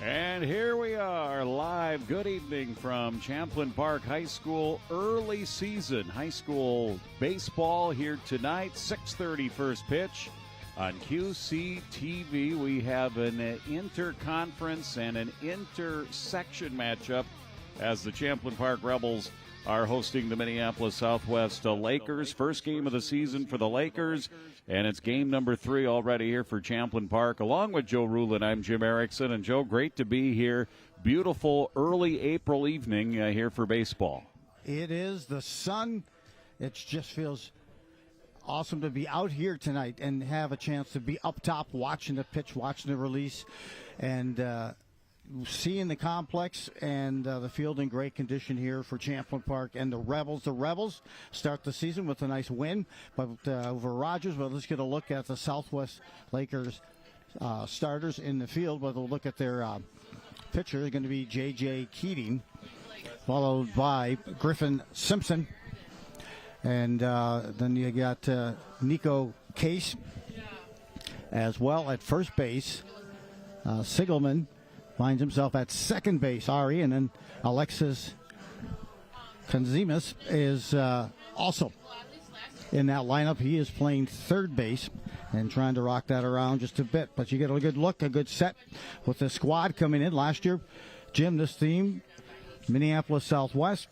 And here we are, live. Good evening from Champlin Park High School. Early season high school baseball here tonight. 6:30 first pitch on QCTV. We have an interconference and an intersection matchup as the Champlin Park Rebels are hosting the Minneapolis Southwest Lakers. First game of the season for the Lakers, and it's game number 3 already here for Champlin Park. Along with Joe Rulin, I'm Jim Erickson. And Joe, great to be here. Beautiful early April evening here for baseball. It is. The sun, it just feels awesome to be out here tonight and have a chance to be up top watching the pitch, watching the release, and seeing the complex and the field in great condition here for Champlin Park and the Rebels. The Rebels start the season with a nice win over Rogers. But let's get a look at the Southwest Lakers starters in the field. But we'll look at their pitcher. They're going to be J.J. Keating, followed by Griffin Simpson. And then you got Nico Case as well at first base. Sigelman finds himself at second base, Ari, and then Alexis Konzimis is also in that lineup. He is playing third base and trying to rock that around just a bit. But you get a good look, a good set with the squad coming in. Last year, Jim, this team, Minneapolis Southwest,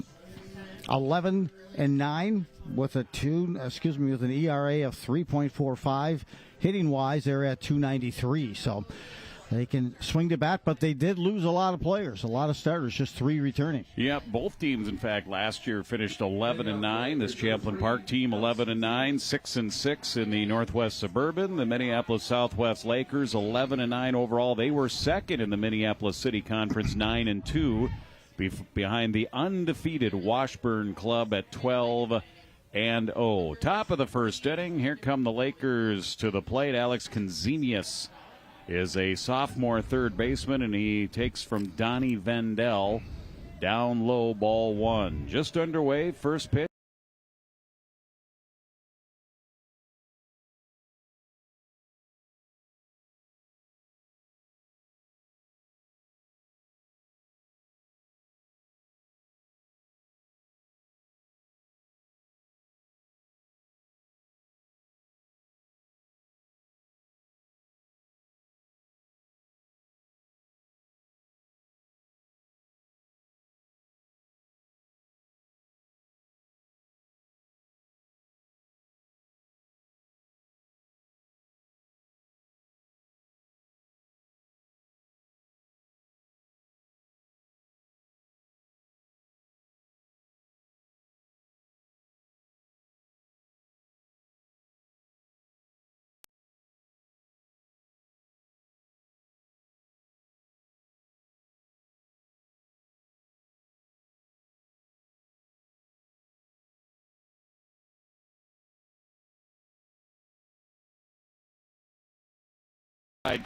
11-9 with an ERA of 3.45. Hitting wise, they're at 293. So they can swing the bat, but they did lose a lot of players, a lot of starters, just 3 returning. Yeah, both teams, in fact, last year finished 11-9. This Champlin Park team 11-9, 6-6 in the Northwest Suburban. The Minneapolis Southwest Lakers 11-9 overall. They were second in the Minneapolis City Conference, 9-2, behind the undefeated Washburn Club at 12-0. Top of the first inning, here come the Lakers to the plate. Alex Konzimis is a sophomore third baseman, and he takes from Donnie Vendel. Down low, ball 1. Just underway, first pitch.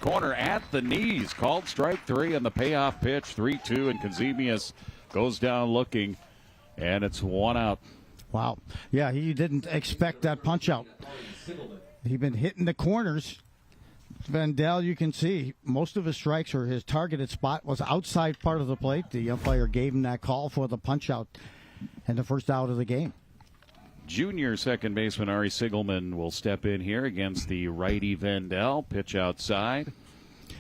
Corner at the knees, called strike 3 on the payoff pitch, 3-2, and Konzimis goes down looking, and it's 1 out. Wow. Yeah, he didn't expect that punch out. He'd been hitting the corners. Vendel, you can see most of his strikes or his targeted spot was outside part of the plate. The umpire gave him that call for the punch out and the first out of the game. Junior second baseman Ari Sigelman will step in here against the righty Vendel. Pitch outside.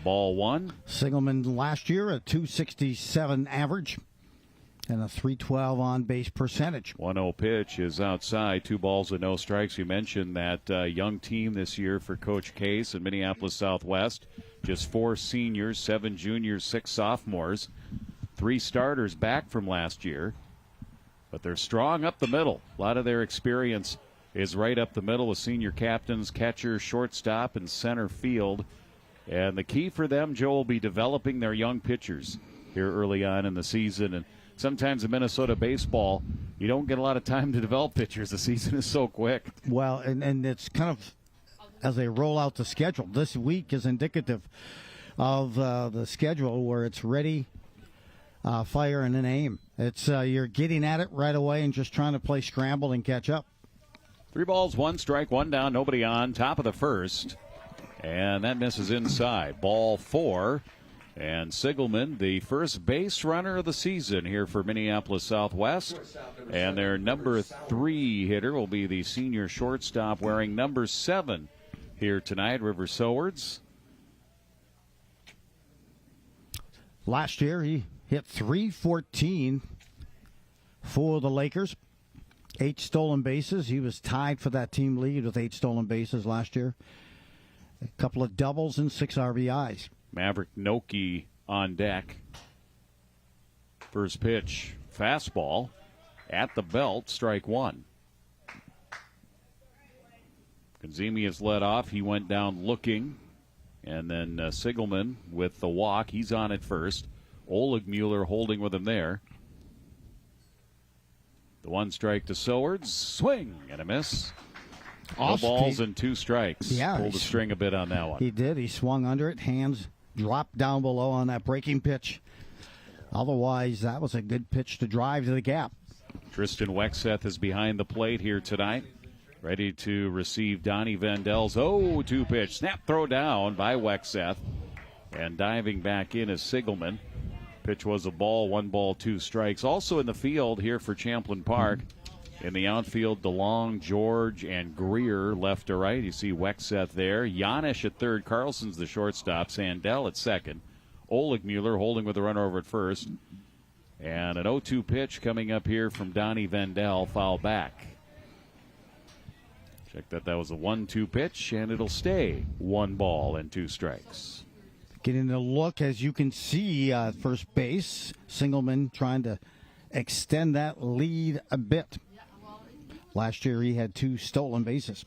Ball 1. Sigelman last year a .267 average and a .312 on-base percentage. 1-0 pitch is outside. 2 balls and no strikes. You mentioned that young team this year for Coach Case in Minneapolis Southwest. Just 4 seniors, 7 juniors, 6 sophomores. 3 starters back from last year. But they're strong up the middle. A lot of their experience is right up the middle with senior captains, catcher, shortstop, and center field. And the key for them, Joe, will be developing their young pitchers here early on in the season. And sometimes in Minnesota baseball, you don't get a lot of time to develop pitchers. The season is so quick. Well, and it's kind of as they roll out the schedule. This week is indicative of the schedule where it's ready, fire, and then aim. It's you're getting at it right away and just trying to play scramble and catch up. 3 balls, 1 strike, 1 down, nobody on. Top of the first. And that misses inside. Ball 4. And Sigelman, the first base runner of the season here for Minneapolis Southwest. And their number 3 hitter will be the senior shortstop wearing number 7 here tonight, River Sowards. Last year, he hit .314 for the Lakers. 8 stolen bases. He was tied for that team lead with 8 stolen bases last year. A couple of doubles and 6 RBIs. Maverick Noki on deck. First pitch, fastball at the belt, strike 1. Kazemius led off. He went down looking. And then Sigelman with the walk. He's on at first. Oleg Mueller holding with him there. The 1 strike to Sowards. Swing and a miss. No balls and 2 strikes. Yeah, pulled the string a bit on that one. He did. He swung under it. Hands dropped down below on that breaking pitch. Otherwise, that was a good pitch to drive to the gap. Tristan Wexeth is behind the plate here tonight. Ready to receive Donnie Vandel's 0-2 pitch. Snap throw down by Wexeth. And diving back in is Sigelman. Pitch was a ball, 1 ball, 2 strikes. Also in the field here for Champlin Park. In the outfield, DeLong, George, and Greer left to right. You see Wexeth there. Janish at third. Carlson's the shortstop. Sandell at second. Oleg Mueller holding with the runner over at first. And an 0-2 pitch coming up here from Donnie Vandel. Foul back. Check that was a 1-2 pitch, and it'll stay 1 ball and 2 strikes. Getting a look, as you can see, first base. Sigelman trying to extend that lead a bit. Last year he had 2 stolen bases.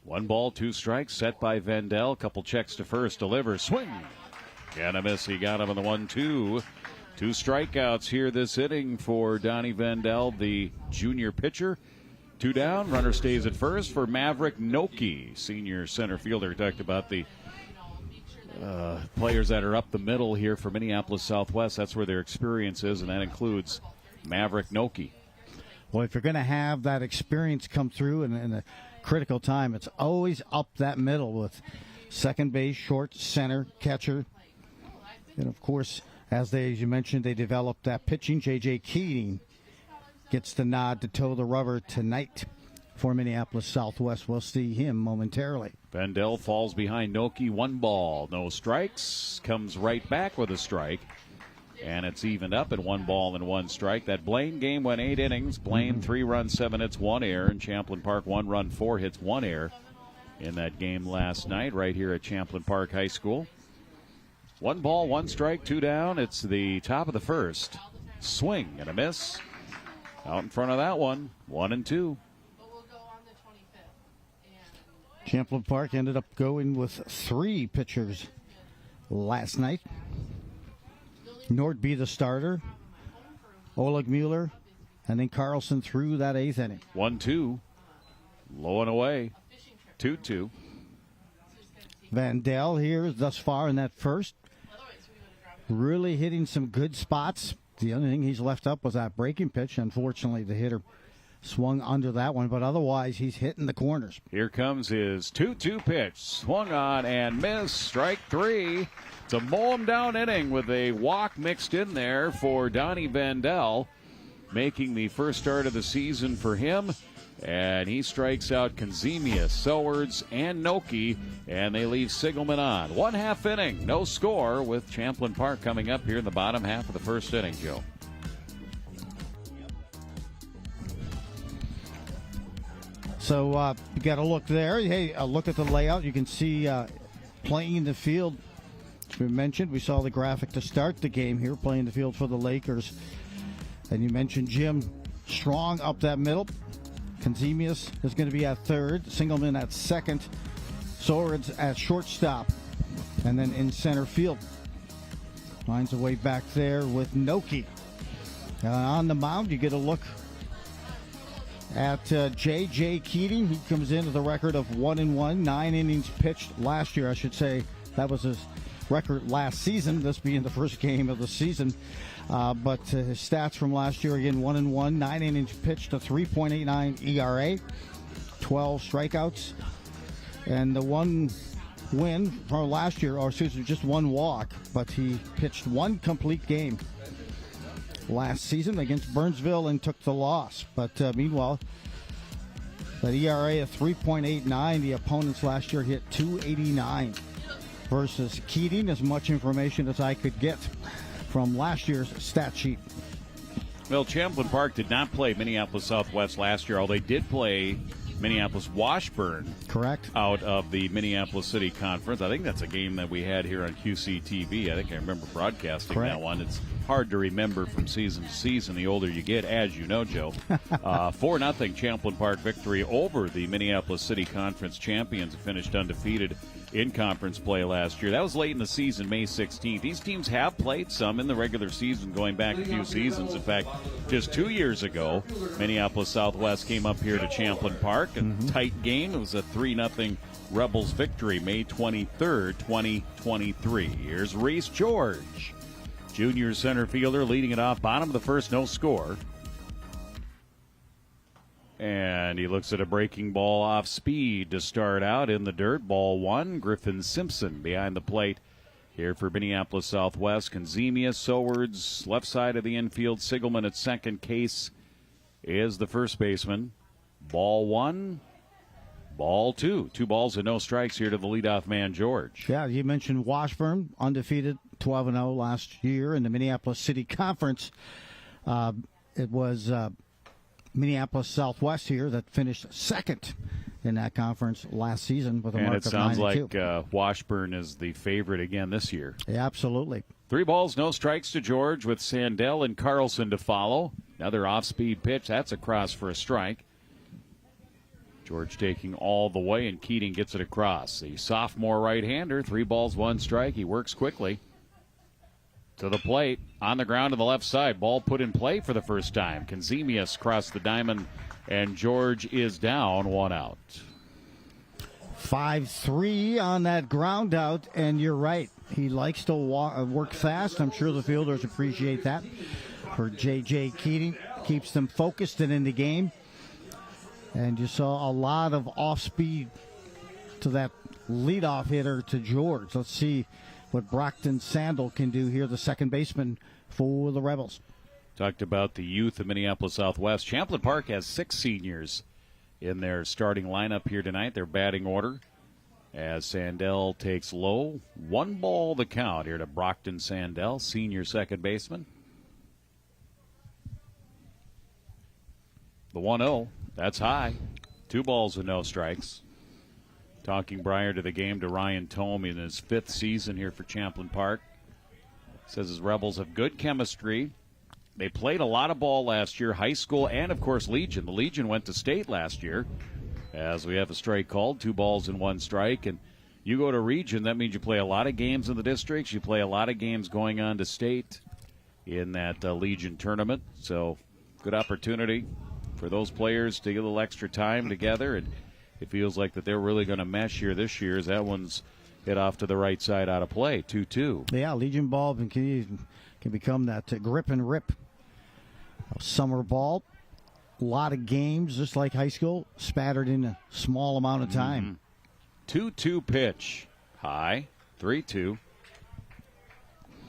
1 ball, 2 strikes, set by Vandel. Couple checks to first, delivers, swing. And a miss. He got him on the 1-2. 2 strikeouts here this inning for Donnie Vandel, the junior pitcher. 2 down, runner stays at first for Maverick Noki, senior center fielder. Talked about the players that are up the middle here for Minneapolis Southwest. That's where their experience is, and that includes Maverick Noki. Well, if you're going to have that experience come through in a critical time, it's always up that middle with second base, short, center, catcher. And, of course, as you mentioned, they developed that pitching. J.J. Keating gets the nod to toe the rubber tonight for Minneapolis Southwest. We'll see him momentarily. Vandel falls behind Noki. 1 ball, no strikes. Comes right back with a strike. And it's evened up at 1 ball and 1 strike. That Blaine game went 8 innings. Blaine 3 runs, 7 hits, 1 error. And Champlin Park 1 run, 4 hits, 1 error in that game last night right here at Champlin Park High School. 1 ball, 1 strike, 2 down. It's the top of the first. Swing and a miss. Out in front of that one, 1-2. Champlin Park ended up going with 3 pitchers last night. Nordby the starter, Oleg Mueller, and then Carlson through that 8th inning. 1-2, low and away, 2-2. Vandel here thus far in that first, really hitting some good spots. The only thing he's left up was that breaking pitch. Unfortunately, the hitter swung under that one, but otherwise he's hitting the corners. Here comes his 2-2 pitch. Swung on and missed. Strike 3. It's a mow him down inning with a walk mixed in there for Donnie Vandel, making the first start of the season for him. And he strikes out Kazemius, Sowards, and Noki, and they leave Sigelman on. 1/2 inning, no score, with Champlin Park coming up here in the bottom half of the first inning, Joe. So you got to look there. Hey, look at the layout. You can see playing in the field. As we mentioned, we saw the graphic to start the game here, playing the field for the Lakers. And you mentioned Jim Strong up that middle. Kazemius is going to be at third. Sigelman at second. Sowards at shortstop. And then in center field. Finds a way back there with Noki. On the mound, you get a look at J.J. Keating. He comes in with a record of 1-1, 9 innings pitched last year, I should say. That was his record last season, this being the first game of the season. But his stats from last year, again, 1-1, 9 innings pitched, a 3.89 ERA, 12 strikeouts. And the one win from last year, or excuse me, just one walk, but he pitched one complete game last season against Burnsville and took the loss. But meanwhile, that ERA of 3.89, the opponents last year hit 289 versus Keating, as much information as I could get from last year's stat sheet. Well, Champlin Park did not play Minneapolis Southwest last year, although they did play Minneapolis Washburn. Correct. Out of the Minneapolis City Conference. I think that's a game that we had here on QCTV. I think I remember broadcasting Correct. that one. It's hard to remember from season to season the older you get, as you know, Joe. 4-0 Champlin Park victory over the Minneapolis City Conference champions, who finished undefeated in conference play last year. That was late in the season, May 16th. These teams have played some in the regular season going back a few seasons. In fact, just 2 years ago, Minneapolis Southwest came up here to Champlin Park. A tight game. It was a 3-0 Rebels victory, May 23rd, 2023. Here's Reese George, junior center fielder, leading it off. Bottom of the first, no score. And he looks at a breaking ball off speed to start out in the dirt. Ball one. Griffin Simpson behind the plate here for Minneapolis Southwest. Conzemia, Sowards, left side of the infield. Sigelman at second. Case is the first baseman. Ball one. Ball two. 2 balls and no strikes here to the leadoff man, George. Yeah, you mentioned Washburn, undefeated 12-0 last year in the Minneapolis City Conference. It was Minneapolis Southwest here that finished second in that conference last season with a mark of 9-2. And it sounds like Washburn is the favorite again this year. Yeah, absolutely. 3 balls, no strikes to George with Sandell and Carlson to follow. Another off-speed pitch. That's a cross for a strike. George taking all the way, and Keating gets it across. The sophomore right-hander, 3 balls, 1 strike. He works quickly to the plate. On the ground to the left side. Ball put in play for the first time. Conzemius crossed the diamond, and George is down, 1 out. 5-3 on that ground out, and you're right. He likes to work fast. I'm sure the fielders appreciate that. For J.J. Keating, keeps them focused and in the game. And you saw a lot of off-speed to that leadoff hitter to George. Let's see what Brockton Sandel can do here, the second baseman for the Rebels. Talked about the youth of Minneapolis Southwest. Champlin Park has 6 seniors in their starting lineup here tonight, their batting order. As Sandel takes low, 1 ball the count here to Brockton Sandel, senior second baseman. The 1-0. That's high. 2 balls and no strikes. Talking prior to the game to Ryan Tome in his 5th season here for Champlin Park. Says his Rebels have good chemistry. They played a lot of ball last year, high school and, of course, Legion. The Legion went to state last year. As we have a strike called, 2 balls and 1 strike. And you go to region, that means you play a lot of games in the districts. You play a lot of games going on to state in that Legion tournament. So good opportunity for those players to get a little extra time together, and it feels like that they're really going to mesh here this year as that one's hit off to the right side out of play, 2-2. Yeah, Legion ball can become that grip and rip summer ball. A lot of games, just like high school, spattered in a small amount of time. 2-2 pitch. High, 3-2.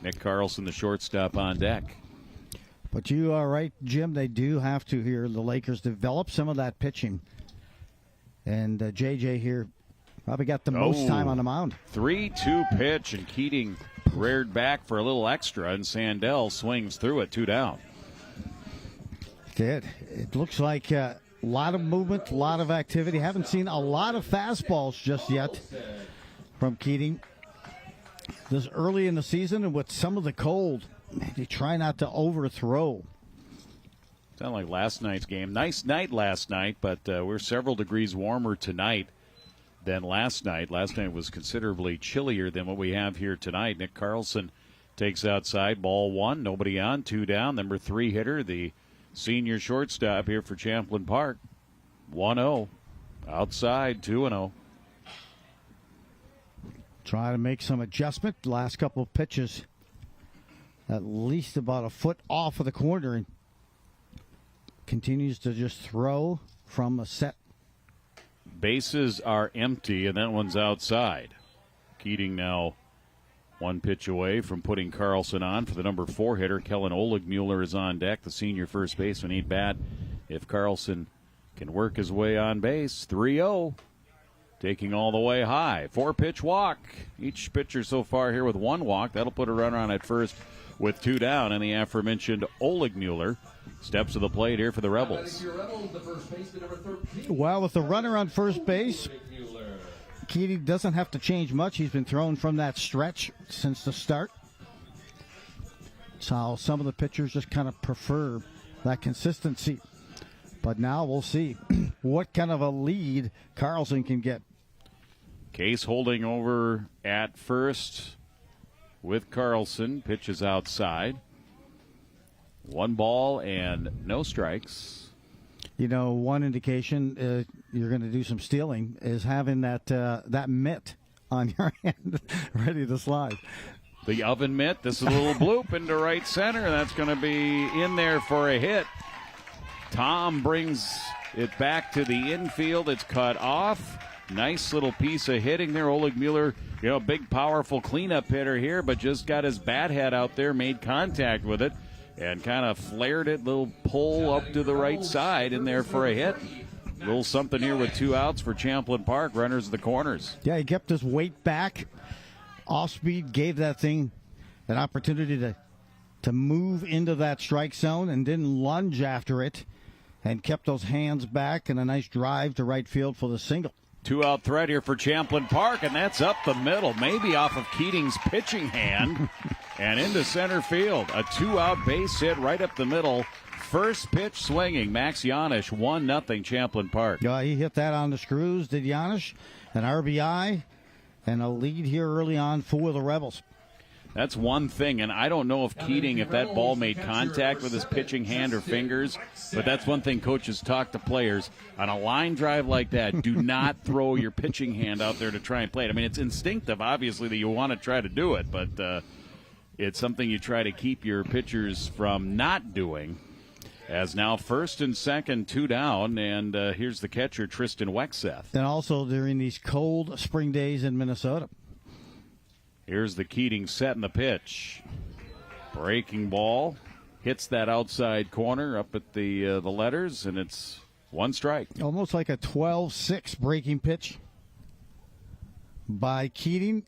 Nick Carlson, the shortstop, on deck. But you are right, Jim. They do have to here, the Lakers, develop some of that pitching. And J.J. here probably got the most time on the mound. 3-2 pitch, and Keating reared back for a little extra, and Sandell swings through it, 2 down. It looks like a lot of movement, a lot of activity. Haven't seen a lot of fastballs just yet from Keating. This early in the season, and with some of the cold, you try not to overthrow. Sound like last night's game. Nice night last night, but we're several degrees warmer tonight than last night. Last night was considerably chillier than what we have here tonight. Nick Carlson takes outside, ball 1, nobody on, 2 down. Number 3 hitter, the senior shortstop here for Champlin Park. 1-0. Outside, 2-0. Trying to make some adjustment. Last couple of pitches, at least about a foot off of the corner, and continues to just throw from a set. Bases are empty, and that one's outside. Keating now one pitch away from putting Carlson on for the number 4 hitter. Kellen Oligmuller is on deck, the senior first baseman. He'd bat if Carlson can work his way on base. 3-0. Taking all the way high. 4-pitch walk. Each pitcher so far here with 1 walk. That'll put a runner on at first with 2 down. And the aforementioned Oligmuller steps to the plate here for the Rebels. Well, with the runner on first base, Keating doesn't have to change much. He's been thrown from that stretch since the start. So some of the pitchers just kind of prefer that consistency. But now we'll see what kind of a lead Carlson can get. Case holding over at first with Carlson. Pitches outside. 1 ball and no strikes. You know, one indication you're going to do some stealing is having that mitt on your hand ready to slide. The oven mitt. This is a little bloop into right center. That's going to be in there for a hit. Tom brings it back to the infield. It's cut off. Nice little piece of hitting there. Oligmuller, big, powerful cleanup hitter here, but just got his bat head out there, made contact with it, and kind of flared it. Little pull up to the right side in there for a hit. Little something here with 2 outs for Champlin Park. Runners at the corners. Yeah, he kept his weight back. Off speed, gave that thing an opportunity to move into that strike zone and didn't lunge after it, and kept those hands back, and a nice drive to right field for the single. 2-out threat here for Champlin Park, and that's up the middle, maybe off of Keating's pitching hand, and into center field. A 2-out base hit right up the middle. First pitch swinging. Max Janisch, 1-0 Champlin Park. Yeah, he hit that on the screws, did Janisch. An RBI and a lead here early on for the Rebels. That's one thing, and I don't know if Keating, if that ball made contact with his pitching hand or fingers, but that's one thing coaches talk to players. On a line drive like that, do not throw your pitching hand out there to try and play it. I mean, it's instinctive, obviously, that you want to try to do it, but it's something you try to keep your pitchers from not doing. As now first and second, 2 down, and here's the catcher, Tristan Wexeth. And also during these cold spring days in Minnesota. Here's the Keating set in the pitch. Breaking ball. Hits that outside corner up at the letters, and it's 1 strike. Almost like a 12-6 breaking pitch by Keating.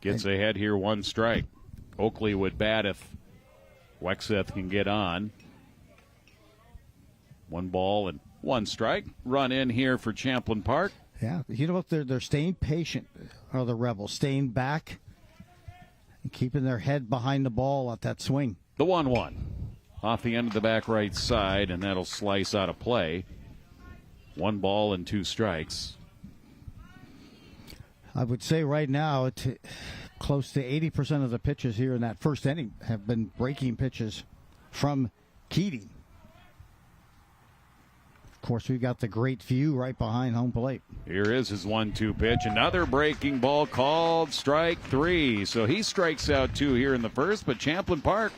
Gets ahead here, 1 strike. Oakley would bat if Wexeth can get on. 1 ball and 1 strike. Run in here for Champlin Park. Yeah, you know what? They're staying patient, are the Rebels, staying back and keeping their head behind the ball at that swing. The 1-1 off the end of the back right side, and that'll slice out of play. 1 ball and 2 strikes. I would say right now, close to 80% of the pitches here in that first inning have been breaking pitches from Keating. Of course, we've got the great view right behind home plate. Here is his 1-2 pitch. Another breaking ball called strike 3. So he strikes out 2 here in the first, but Champlin Park,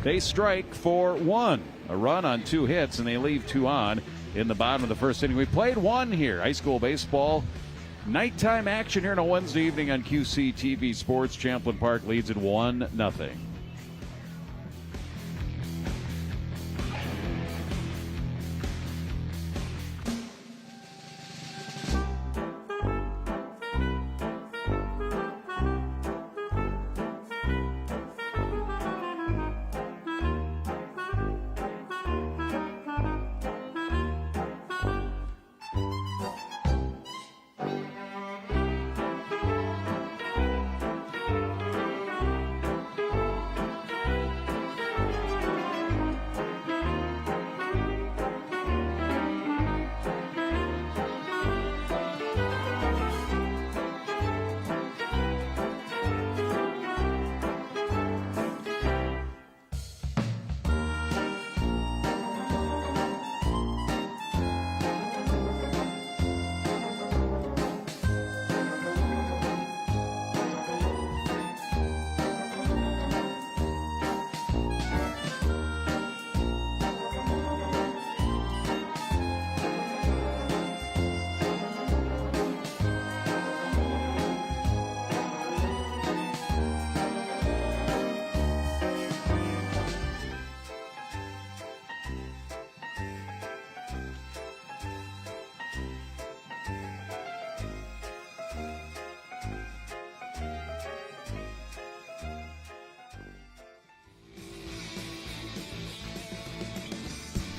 they strike for 1. A run on 2 hits, and they leave 2 on in the bottom of the first inning. We played 1 here. High school baseball. Nighttime action here on a Wednesday evening on QCTV Sports. Champlin Park leads at 1-0.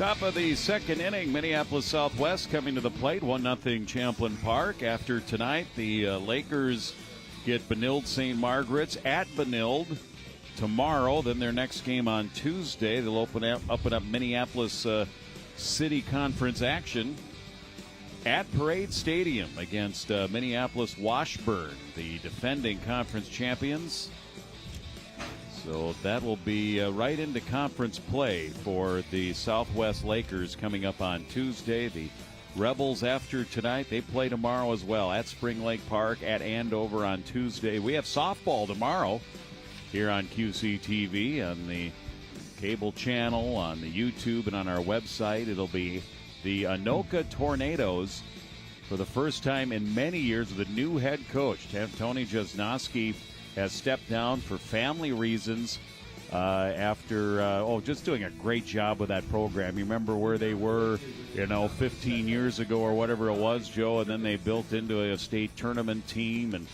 Top of the second inning, Minneapolis Southwest coming to the plate, 1-0 Champlin Park. After tonight, the Lakers get Benilde St. Margaret's at Benilde tomorrow. Then their next game on Tuesday, they'll open up Minneapolis City Conference action at Parade Stadium against Minneapolis Washburn, the defending conference champions. So that will be right into conference play for the Southwest Lakers coming up on Tuesday. The Rebels, after tonight, they play tomorrow as well at Spring Lake Park, at Andover on Tuesday. We have softball tomorrow here on QCTV, on the cable channel, on the YouTube, and on our website. It'll be the Anoka Tornadoes for the first time in many years with a new head coach. Tony Jasnowski has stepped down for family reasons after just doing a great job with that program. You remember where they were, 15 years ago or whatever it was, Joe, and then they built into a state tournament team, and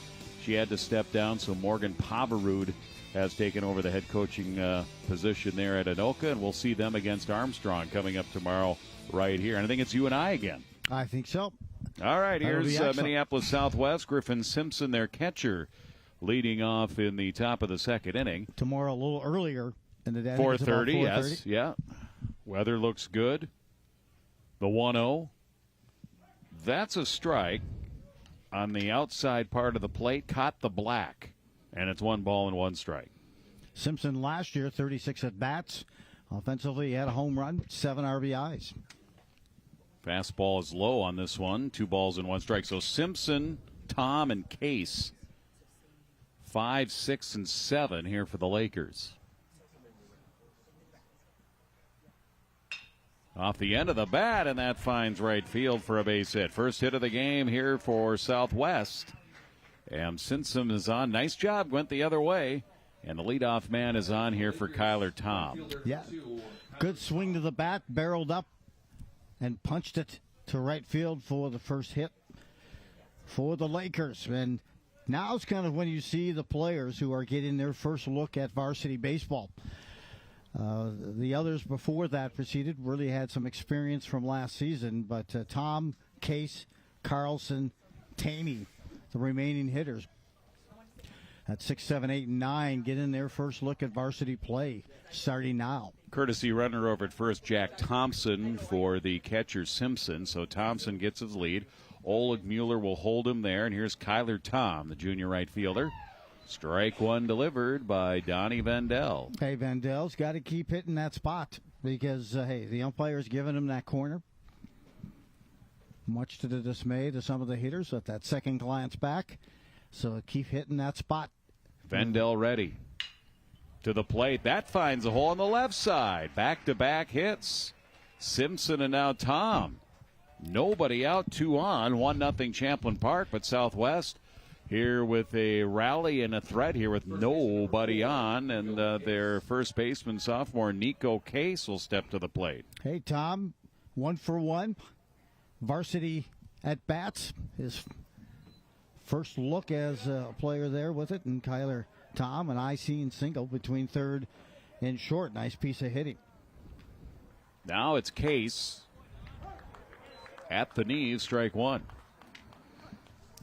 she had to step down, so Morgan Pavarud has taken over the head coaching position there at Anoka, and we'll see them against Armstrong coming up tomorrow right here. And I think it's you and I again. I think so. All right, here's Minneapolis Southwest. Griffin Simpson, their catcher, leading off in the top of the second inning. Tomorrow a little earlier in the day. 4:30, yes. Yeah. Weather looks good. The 1-0. That's a strike on the outside part of the plate. Caught the black. And it's 1 ball and 1 strike. Simpson last year, 36 at-bats. Offensively, he had a home run, 7 RBIs. Fastball is low on this one. 2 balls and 1 strike. So Simpson, Tom, and Case, 5, 6, and 7 here for the Lakers. Off the end of the bat, and that finds right field for a base hit. First hit of the game here for Southwest. And Simpson is on. Nice job, went the other way. And the leadoff man is on here for Kyler Tom. Yeah, good swing to the bat, barreled up, and punched it to right field for the first hit for the Lakers. And now's kind of when you see the players who are getting their first look at varsity baseball. The others before that proceeded really had some experience from last season, but Tom, Case, Carlson, Taney, the remaining hitters at 6, 7, 8, and 9 getting their first look at varsity play starting now. Courtesy runner over at first, Jack Thompson for the catcher Simpson. So Thompson gets his lead. Oleg Mueller will hold him there. And here's Kyler Tom, the junior right fielder. Strike 1 delivered by Donnie Vendel. Hey, Vendel's got to keep hitting that spot because, the umpire's giving him that corner. Much to the dismay to some of the hitters at that second glance back. So keep hitting that spot. Vendel ready. To the plate. That finds a hole on the left side. Back-to-back hits. Simpson and now Tom. Nobody out, 2 on. 1-0 Champlin Park, but Southwest here with a rally and a threat here with nobody on. And their first baseman, sophomore Nico Case, will step to the plate. Hey, Tom, 1 for 1. Varsity at bats. His first look as a player there with it. And Kyler Tom, an I-seen single between third and short. Nice piece of hitting. Now it's Case at the knees, strike 1.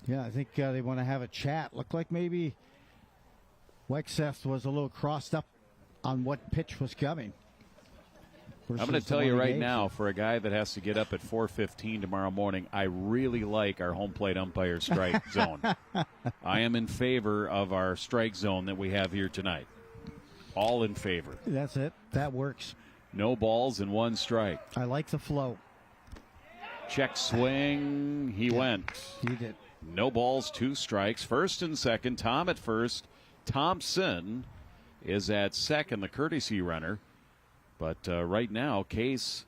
Yeah, I think they want to have a chat. Looked like maybe Wexeth was a little crossed up on what pitch was coming. I'm going to tell you right now, for a guy that has to get up at 4:15 tomorrow morning, I really like our home plate umpire strike zone. I am in favor of our strike zone that we have here tonight. All in favor. That's it. That works. No balls and 1 strike. I like the flow. Check swing. He went. He did. No balls, 2 strikes. First and second. Tom at first. Thompson is at second, the courtesy runner. But right now, Case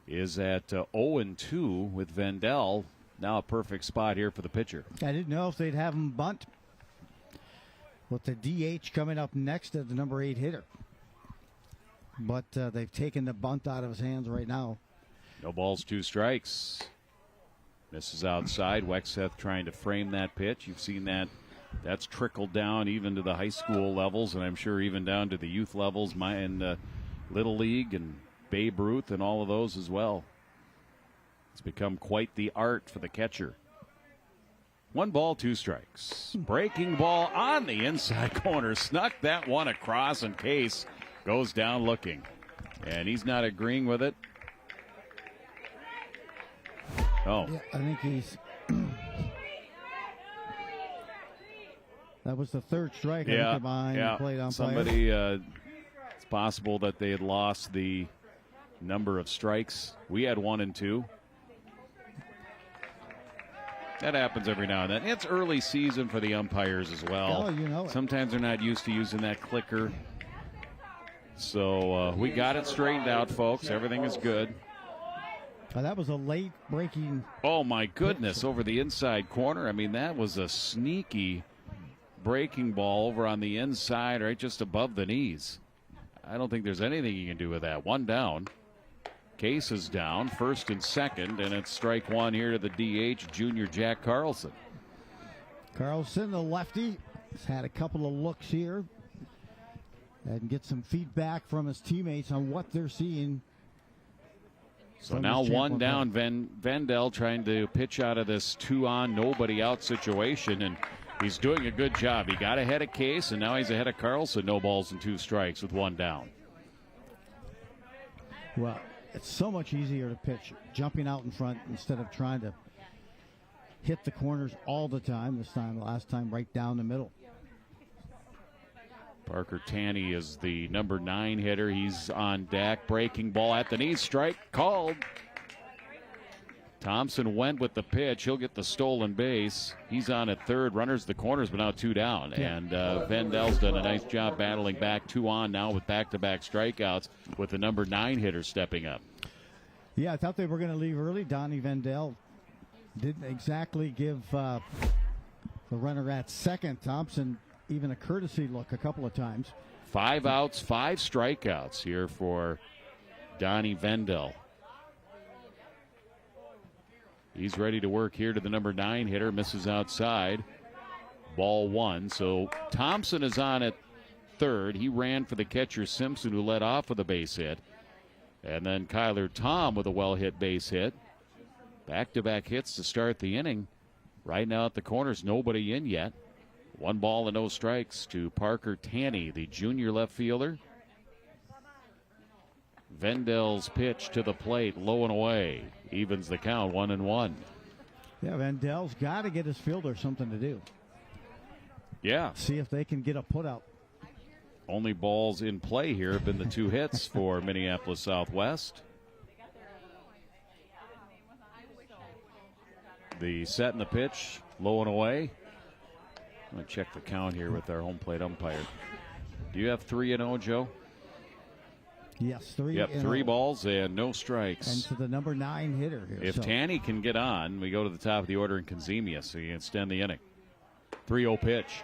is at 0-2 with Vendel. Now a perfect spot here for the pitcher. I didn't know if they'd have him bunt with the DH coming up next at the number 8 hitter. But they've taken the bunt out of his hands right now. No balls, 2 strikes. Misses outside. Wexeth trying to frame that pitch. You've seen that. That's trickled down even to the high school levels, and I'm sure even down to the youth levels. And Little League and Babe Ruth and all of those as well. It's become quite the art for the catcher. 1 ball, 2 strikes. Breaking ball on the inside corner. Snuck that one across, and Case goes down looking. And he's not agreeing with it. Oh. Yeah, I think he's... That was the 3rd strike. Yeah, Played umpire. Somebody, it's possible that they had lost the number of strikes. We had 1 and 2. That happens every now and then. It's early season for the umpires as well. Oh, you know it. Sometimes they're not used to using that clicker. So we got it straightened out, folks. Everything is good. That was a late breaking. Oh, my goodness, over the inside corner. I mean, that was a sneaky breaking ball over on the inside, right just above the knees. I don't think there's anything you can do with that. 1 down. Case is down, 1st and 2nd, and it's strike 1 here to the DH, junior Jack Carlson. Carlson, the lefty, has had a couple of looks here and get some feedback from his teammates on what they're seeing. So now 1 down, Vendel trying to pitch out of this 2-on, nobody out situation, and he's doing a good job. He got ahead of Case, and now he's ahead of Carlson. No balls and 2 strikes with 1 down. Well, it's so much easier to pitch jumping out in front instead of trying to hit the corners all the time. Last time, right down the middle. Parker Tanney is the number 9 hitter. He's on deck. Breaking ball at the knee. Strike called. Thompson went with the pitch. He'll get the stolen base. He's on at 3rd. Runners the corners, but now 2 down. Yeah. And Vendel's done a nice job battling back 2 on now with back-to-back strikeouts with the number 9 hitter stepping up. Yeah, I thought they were going to leave early. Donnie Vendel didn't exactly give the runner at 2nd. Thompson even a courtesy look a couple of times. 5 outs, 5 strikeouts here for Donnie Vendel. He's ready to work here to the number 9 hitter. Misses outside. Ball 1. So Thompson is on at 3rd. He ran for the catcher Simpson, who led off with a base hit. And then Kyler Tom with a well-hit base hit. Back-to-back hits to start the inning. Right now at the corners, nobody in yet. 1 ball and no strikes to Parker Tanney, the junior left fielder. Vendel's pitch to the plate, low and away. Evens the count, 1-1. Yeah, Vendel's got to get his fielder something to do. Yeah. See if they can get a put-out. Only balls in play here have been the 2 hits for Minneapolis Southwest. The set and the pitch, low and away. I'm going to check the count here with our home plate umpire. Do you have 3-0, Joe? Yes, 3. Yep, 3 balls and no strikes. And to the number 9 hitter here. If Tanney can get on, we go to the top of the order in Conzemia, so you can extend the inning. 3-0 pitch.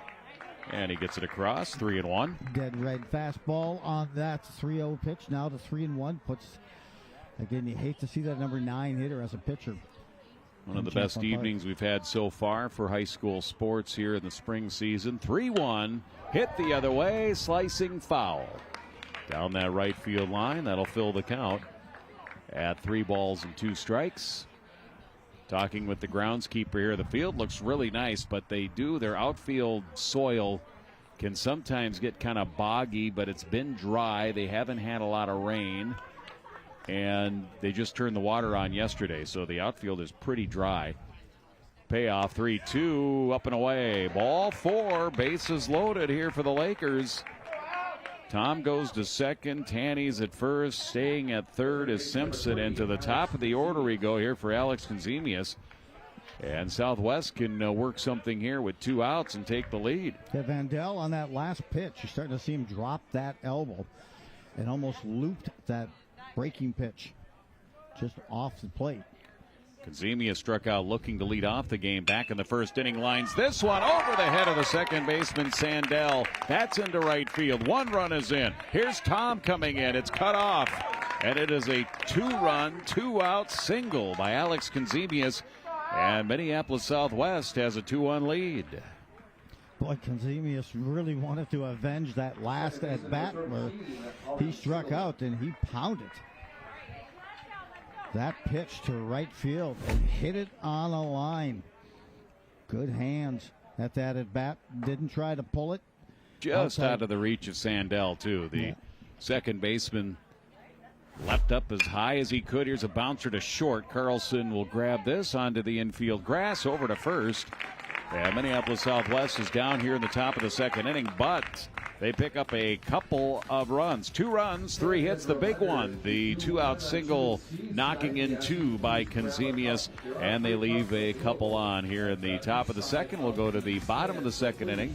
And he gets it across, 3-1. Dead red fastball on that 3-0 pitch. Now to 3-1 puts, again, you hate to see that number 9 hitter as a pitcher. One of the best evenings we've had so far for high school sports here in the spring season. 3-1, hit the other way, slicing foul. Down that right field line, that'll fill the count at 3 balls and 2 strikes. Talking with the groundskeeper here, the field looks really nice, but their outfield soil can sometimes get kind of boggy, but it's been dry. They haven't had a lot of rain, and they just turned the water on yesterday, so the outfield is pretty dry. Payoff, 3-2, up and away. Ball 4, bases loaded here for the Lakers. Tom goes to 2nd, Tanney's at 1st, staying at 3rd is Simpson, and to the top of the order we go here for Alex Conzemius. And Southwest can work something here with 2 outs and take the lead. Yeah, Vendel on that last pitch, you're starting to see him drop that elbow and almost looped that breaking pitch just off the plate. Conzemia struck out looking to lead off the game back in the 1st inning. Lines this one over the head of the second baseman, Sandell. That's into right field. 1 run is in. Here's Tom coming in. It's cut off. And it is a 2-run, 2-out single by Alex Conzemius. And Minneapolis Southwest has a 2-1 lead. Boy, Conzemius really wanted to avenge that last at bat where he struck out and he pounded. that pitch to right field and hit it on a line. Good hands at that at bat. Didn't try to pull it. Just out of the reach of Sandell, too. The second baseman leapt up as high as he could. Here's a bouncer to short. Carlson will grab this onto the infield grass, over to first. And Minneapolis Southwest is down here in the top of the second inning, but they pick up a couple of runs. 2 runs, 3 hits, the big one. The 2-out single knocking in 2 by Conzemius, and they leave a couple on here in the top of the second. We'll go to the bottom of the second inning,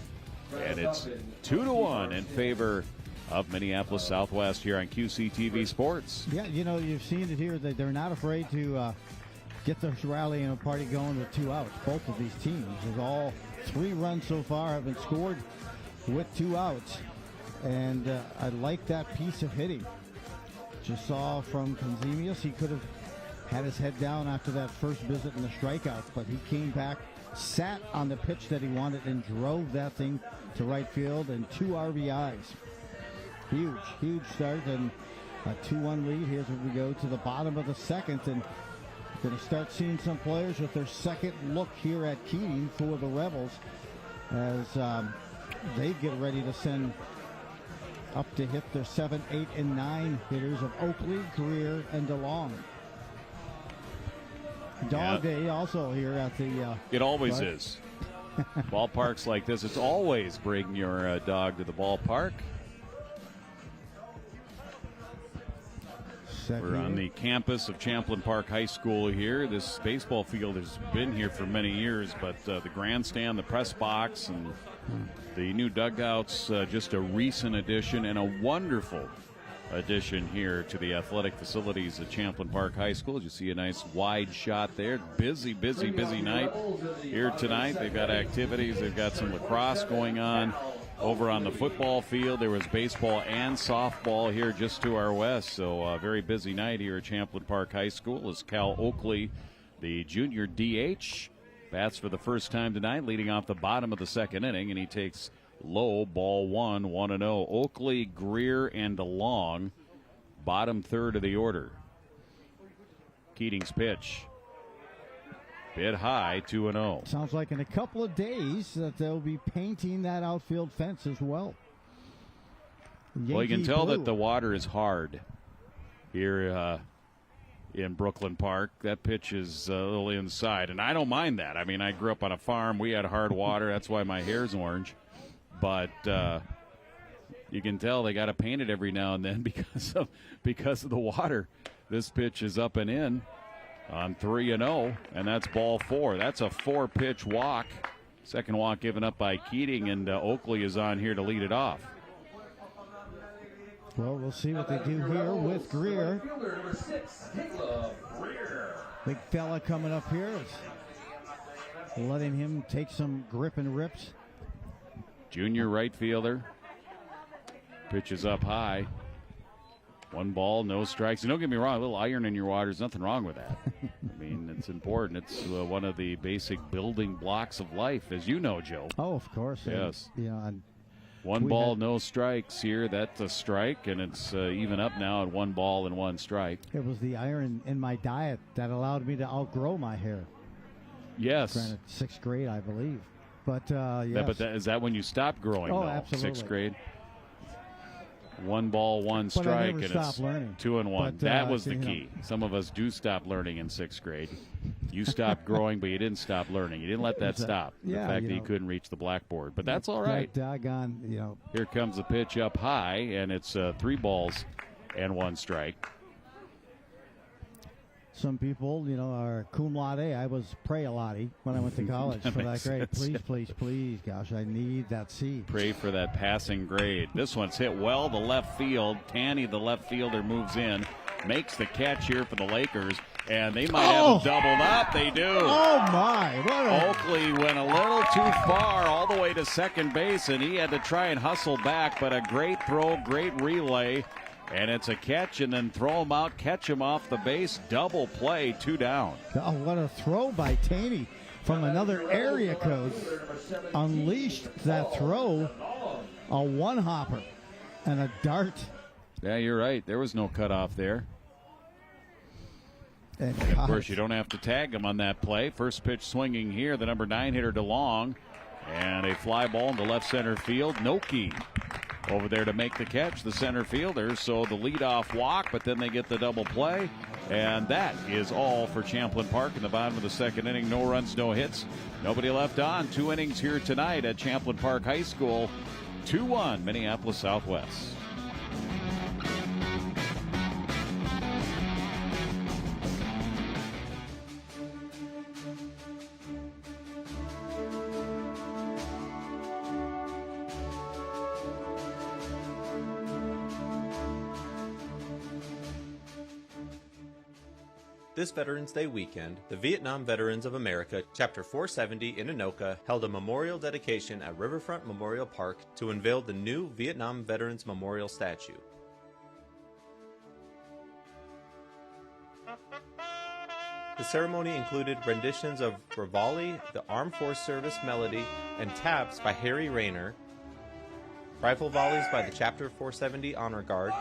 and it's 2-1 in favor of Minneapolis Southwest here on QCTV Sports. Yeah, you've seen it here. They're not afraid to get their rally and a party going with 2 outs. Both of these teams. There's all 3 runs so far have been scored with 2 outs. And I like that piece of hitting. Just saw from Conzemius, he could have had his head down after that first visit in the strikeout, but he came back, sat on the pitch that he wanted, and drove that thing to right field, and 2 RBIs. Huge start, and a 2-1 lead. Here's where we go to the bottom of the second, and going to start seeing some players with their second look here at Keating for the Rebels as they get ready to send up to hit their 7, 8, and 9 hitters of Oakley, Greer, and DeLong. Dog Day also here at the... it always is. Ballparks like this, it's always bring your dog to the ballpark. We're on the campus of Champlin Park High School here. This baseball field has been here for many years, but the grandstand, the press box, and the new dugouts, just a recent addition and a wonderful addition here to the athletic facilities at Champlin Park High School. You see a nice wide shot there. Busy night here tonight. They've got activities. They've got some lacrosse going on. Over on the football field, there was baseball and softball here just to our west. So a very busy night here at Champlin Park High School as Cal Oakley, the junior DH, bats for the first time tonight, leading off the bottom of the second inning, and he takes low, ball 1, 1-0. Oakley, Greer, and DeLong, bottom third of the order. Keating's pitch. Bit high, 2-0. Sounds like in a couple that they'll be painting that outfield fence as well. Well, you can tell that the water is hard here in Brooklyn Park. That pitch is a little inside, and I don't mind that. I mean, I grew up on a farm. We had hard water. That's why my hair's orange. But you can tell they got to paint it every now and then because of the water. This pitch is up and in. On 3-0, and that's ball 4. That's a 4-pitch walk. Second walk given up by Keating, and Oakley is on here to lead it off. Well, we'll see what they do here with Greer. Big fella coming up here. Letting him take some grip and rips. Junior right fielder. Pitches up high. 1 ball, no strikes. And don't get me wrong, a little iron in your water, there's nothing wrong with that. I mean, it's important. It's one of the basic building blocks of life, as you know, Joe. Oh, of course. Yes. And, 1 ball, no strikes here. That's a strike, and it's even up now at 1 ball and 1 strike. It was the iron in my diet that allowed me to outgrow my hair. Yes. Granted, 6th grade, I believe. But, yes. Is that when you stopped growing, though? Absolutely. 6th grade? 1 ball, 1 strike, and it's learning. 2-1. But, that was the key. Some of us do stop learning in 6th grade. You stopped growing, but you didn't stop learning. You didn't let that stop. The fact that you couldn't reach the blackboard. But that's all right. Doggone, Here comes the pitch up high, and it's 3 balls and 1 strike. Some people, are cum laude. I was pray-a-lottie when I went to college for that grade. Please, gosh, I need that C. Pray for that passing grade. This one's hit well to left field. Tanny, the left fielder, moves in, makes the catch here for the Lakers, and they might have it doubled up. They do. Oh, my. Oakley went a little too far all the way to second base, and he had to try and hustle back, but a great throw, great relay. And it's a catch, and then throw him out, catch him off the base, double play, 2 down. Oh, what a throw by Taney from another area code. Unleashed that throw, a 1-hopper and a dart. Yeah, you're right. There was no cutoff there. And of course, you don't have to tag him on that play. First pitch swinging here, the number 9 hitter DeLong. And a fly ball into left center field. Noki over there to make the catch, the center fielder. So the leadoff walk, but then they get the double play. And that is all for Champlin Park in the bottom of the second inning. No runs, no hits. Nobody left on. 2 innings here tonight at Champlin Park High School. 2-1 Minneapolis Southwest. This Veterans Day weekend, the Vietnam Veterans of America, Chapter 470 in Anoka, held a memorial dedication at Riverfront Memorial Park to unveil the new Vietnam Veterans Memorial statue. The ceremony included renditions of Rivali, the Armed Force Service Melody, and taps by Harry Rayner, rifle volleys by the Chapter 470 Honor Guard,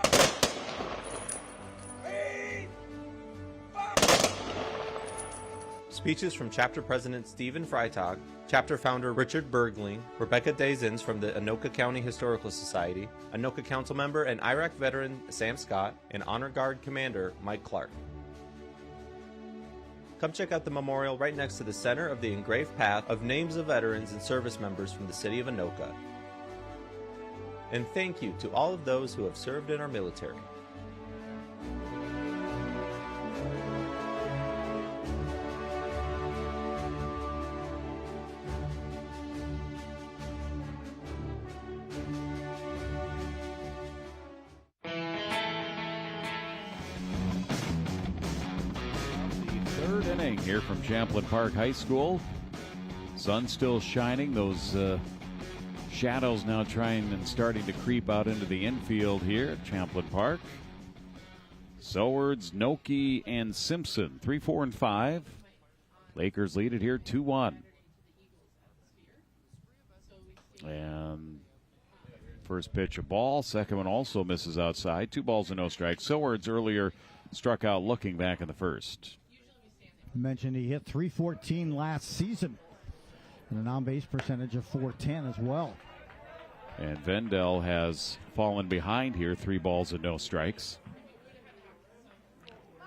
speeches from Chapter President Stephen Freitag, Chapter Founder Richard Bergling, Rebecca Dazins from the Anoka County Historical Society, Anoka Council Member and Iraq veteran Sam Scott, and Honor Guard Commander Mike Clark. Come check out the memorial right next to the center of the engraved path of names of veterans and service members from the city of Anoka. And thank you to all of those who have served in our military. Third inning here from Champlin Park High School. Sun still shining. Those shadows now trying and starting to creep out into the infield here at Champlin Park. Sowards, Noki, and Simpson, 3, 4, and 5. Lakers lead it here 2-1. And first pitch a ball. Second one also misses outside. 2 balls and no strikes. Sowards earlier struck out looking back in the first. Mentioned he hit .314 last season and a on-base percentage of .410 as well. And Vendel has fallen behind here, 3 balls and no strikes.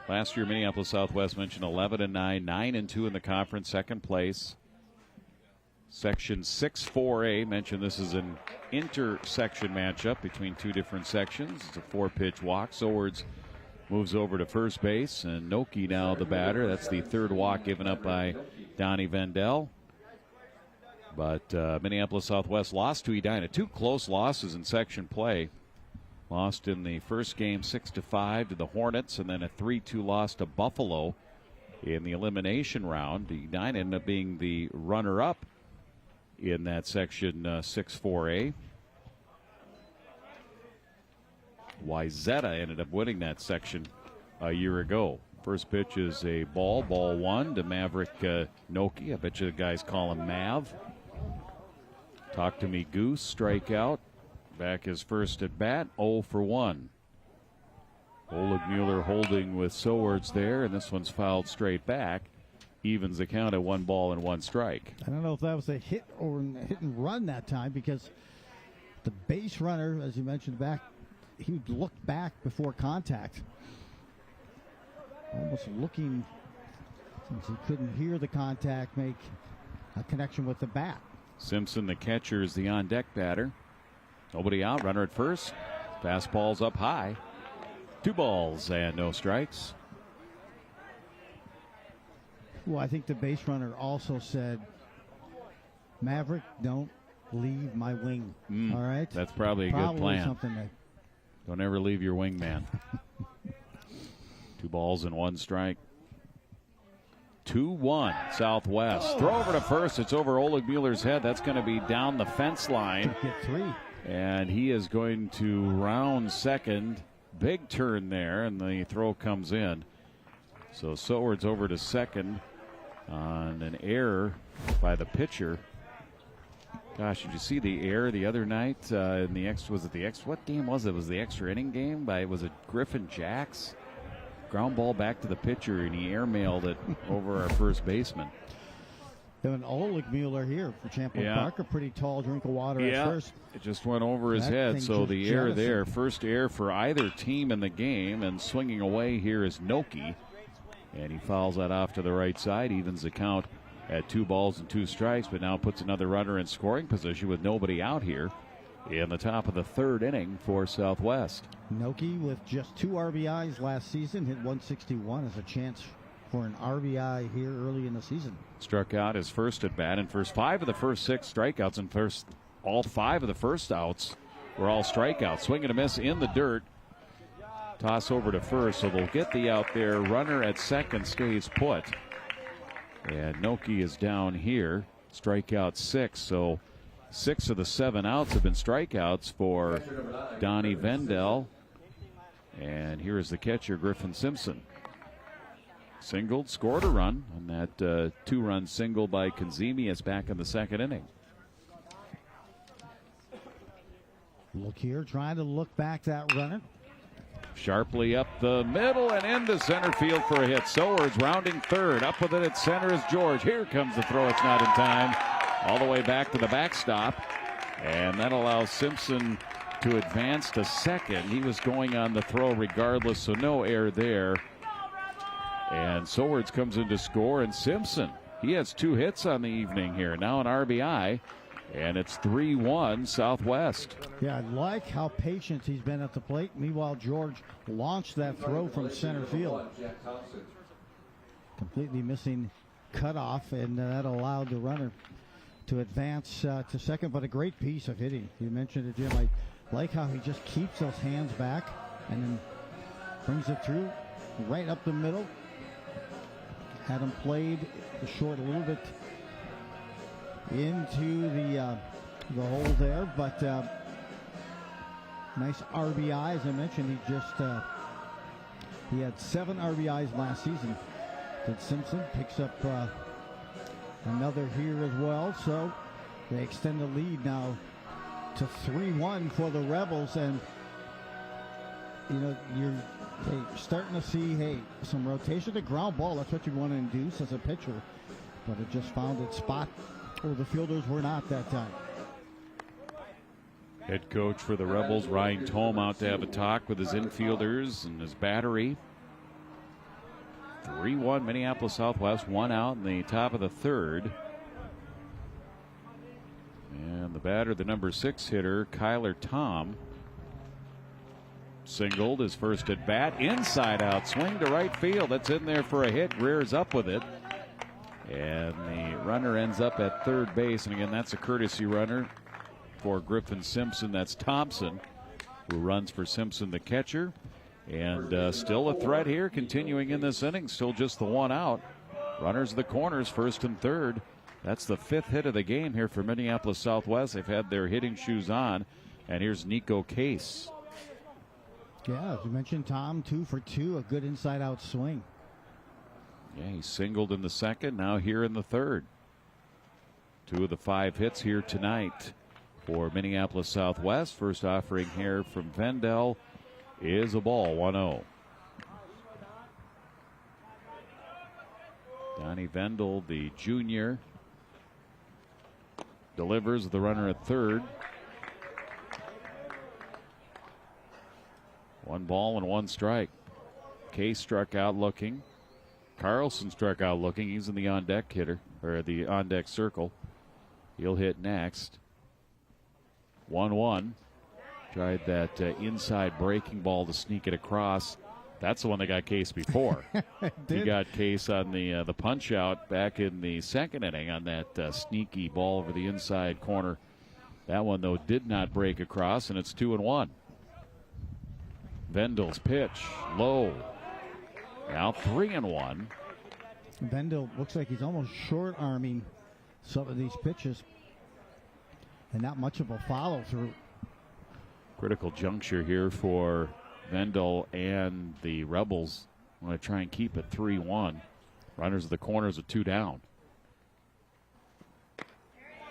Last year, Minneapolis Southwest mentioned 11-9, 9-2 in the conference, second place. Section 6-4A mentioned this is an intersection matchup between 2 different sections. It's a 4-pitch walk. Sowards moves over to first base, and Noki now the batter. That's the 3rd walk given up by Donnie Vendel. But Minneapolis Southwest lost to Edina. 2 close losses in section play. Lost in the first game 6-5 to the Hornets, and then a 3-2 loss to Buffalo in the elimination round. Edina ended up being the runner-up in that section 6-4A. Wyzetta ended up winning that section a year ago. First pitch is a ball 1 to Maverick Noki. I bet you the guys call him Mav. Talk to me Goose, strikeout. Back his first at bat, 0 for 1. Oleg Mueller holding with Sowards there, and this one's fouled straight back. Evens the count at 1 ball and 1 strike. I don't know if that was a hit or a hit and run that time, because the base runner, as you mentioned back, he looked back before contact. Almost looking, since he couldn't hear the contact make a connection with the bat. Simpson, the catcher, is the on-deck batter. Nobody out, runner at first. Fastball's up high. 2 balls and no strikes. Well, I think the base runner also said, Maverick, don't leave my wing. All right? That's probably a good plan. Something that don't ever leave your wingman. 2 balls and 1 strike. 2-1 Southwest. Throw over to first. It's over Oleg Mueller's head. That's going to be down the fence line. Get 3. And he is going to round second. Big turn there, and the throw comes in. So Sowards over to second on an error by the pitcher. Gosh, did you see the error the other night in the what game was it? Was it the extra inning game? Was it Griffin Jacks? ground ball back to the pitcher, and he airmailed it over our first baseman. An Oleg Mueller here for Champlin Park, a pretty tall drink of water at first. It just went over his head, so the air there, first air for either team in the game, and swinging away here is Noki, and he fouls that off to the right side, evens the count at 2 balls and 2 strikes, but now puts another runner in scoring position with nobody out here in the top of the 3rd inning for Southwest. Noki with just 2 RBIs last season, hit 161, has a chance for an RBI here early in the season. Struck out his first at bat, and first 5 of the first 6 strikeouts, and all 5 of the first outs were all strikeouts. Swing and a miss in the dirt. Toss over to first, so they'll get the out there. Runner at second stays put. And Noki is down here. Strikeout 6, so 6 of the 7 outs have been strikeouts for Donnie Vendel. And here is the catcher, Griffin Simpson. Singled, scored a run on that 2-run single by Kanzemius back in the 2nd inning. Look here, trying to look back that runner. Sharply up the middle and into center field for a hit. Sowers rounding 3rd. Up with it at center is George. Here comes the throw. It's not in time. All the way back to the backstop. And that allows Simpson to advance to 2nd. He was going on the throw regardless, so no error there. And Sowers comes in to score, and Simpson, he has 2 hits on the evening here. Now an RBI, and it's 3-1 Southwest. Yeah, I like how patient he's been at the plate. Meanwhile, George launched that throw from center field. Completely missing cutoff, and that allowed the runner to advance to 2nd, but a great piece of hitting. You mentioned it, Jim. I like how he just keeps those hands back and then brings it through right up the middle. Had him played short a little bit into the hole there, but nice RBI. As I mentioned, he had 7 RBIs last season. But Simpson picks up another here as well, so they extend the lead now to 3-1 for the Rebels, and you're starting to see, some rotation to ground ball. That's what you want to induce as a pitcher. But it just found its spot where the fielders were not that time. Head coach for the Rebels, Ryan Tome, out to have a talk with his infielders and his battery. 3-1 Minneapolis Southwest, 1 out in the top of the 3rd. And the batter, the number 6 hitter, Kyler Tom, singled his first at bat, inside out swing to right field. That's in there for a hit. Greer's up with it, and the runner ends up at 3rd base. And again, that's a courtesy runner for Griffin Simpson. That's Thompson, who runs for Simpson, the catcher. And still a threat here, continuing in this inning. Still just the 1 out. Runners the corners, 1st and 3rd. That's the 5th hit of the game here for Minneapolis Southwest. They've had their hitting shoes on. And here's Nico Case. Yeah, as you mentioned, Tom, 2 for 2, a good inside-out swing. Yeah, he singled in the 2nd, now here in the 3rd. 2 of the 5 hits here tonight for Minneapolis Southwest. First offering here from Vendel is a ball, 1-0. Donnie Vendel, the junior, delivers the runner at 3rd. 1 ball and 1 strike. Case struck out looking. Carlson struck out looking. He's in the on-deck hitter, or the on-deck circle. He'll hit next. 1-1. Tried that inside breaking ball to sneak it across. That's the one that got Case before. He got Case on the punch out back in the 2nd inning on that sneaky ball over the inside corner. That one, though, did not break across, and it's 2-1. Vendel's pitch, low. Now 3-1. Vendel looks like he's almost short-arming some of these pitches. And not much of a follow-through. Critical juncture here for Vendel and the Rebels. Want to try and keep it 3-1. Runners at the corners with 2 down.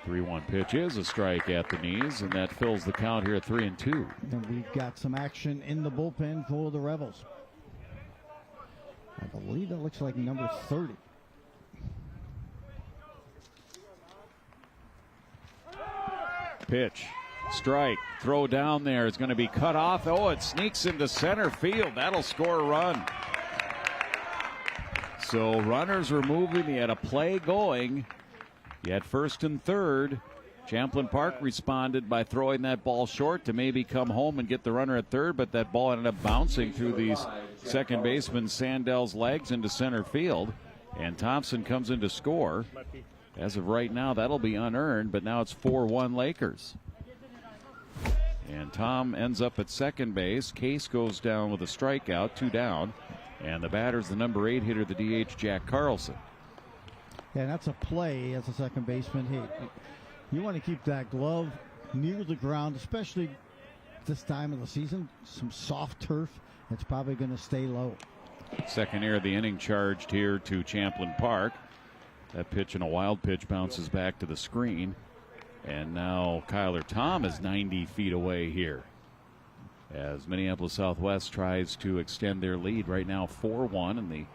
3-1 pitch is a strike at the knees, and that fills the count here at 3-2. And we've got some action in the bullpen for the Rebels. I believe that looks like number 30. Pitch, strike, throw down there. It's going to be cut off. Oh, it sneaks into center field. That'll score a run. So runners were moving. He had a play going. He had first and third. Champlin Park responded by throwing that ball short to maybe come home and get the runner at third, but that ball ended up bouncing through these second baseman Sandell's legs into center field, and Thompson comes in to score. As of right now, that'll be unearned, but now it's 4-1 Lakers. And Tom ends up at second base. Case goes down with a strikeout, 2 down, and the batter's the number 8 hitter, the DH, Jack Carlson. Yeah, that's a play as a second baseman. Hey, you want to keep that glove near the ground, especially this time of the season. Some soft turf. It's probably going to stay low. Second air of the inning charged here to Champlin Park. That pitch and a wild pitch bounces back to the screen. And now Kyler Tom is 90 feet away here as Minneapolis Southwest tries to extend their lead. Right now 4-1, and the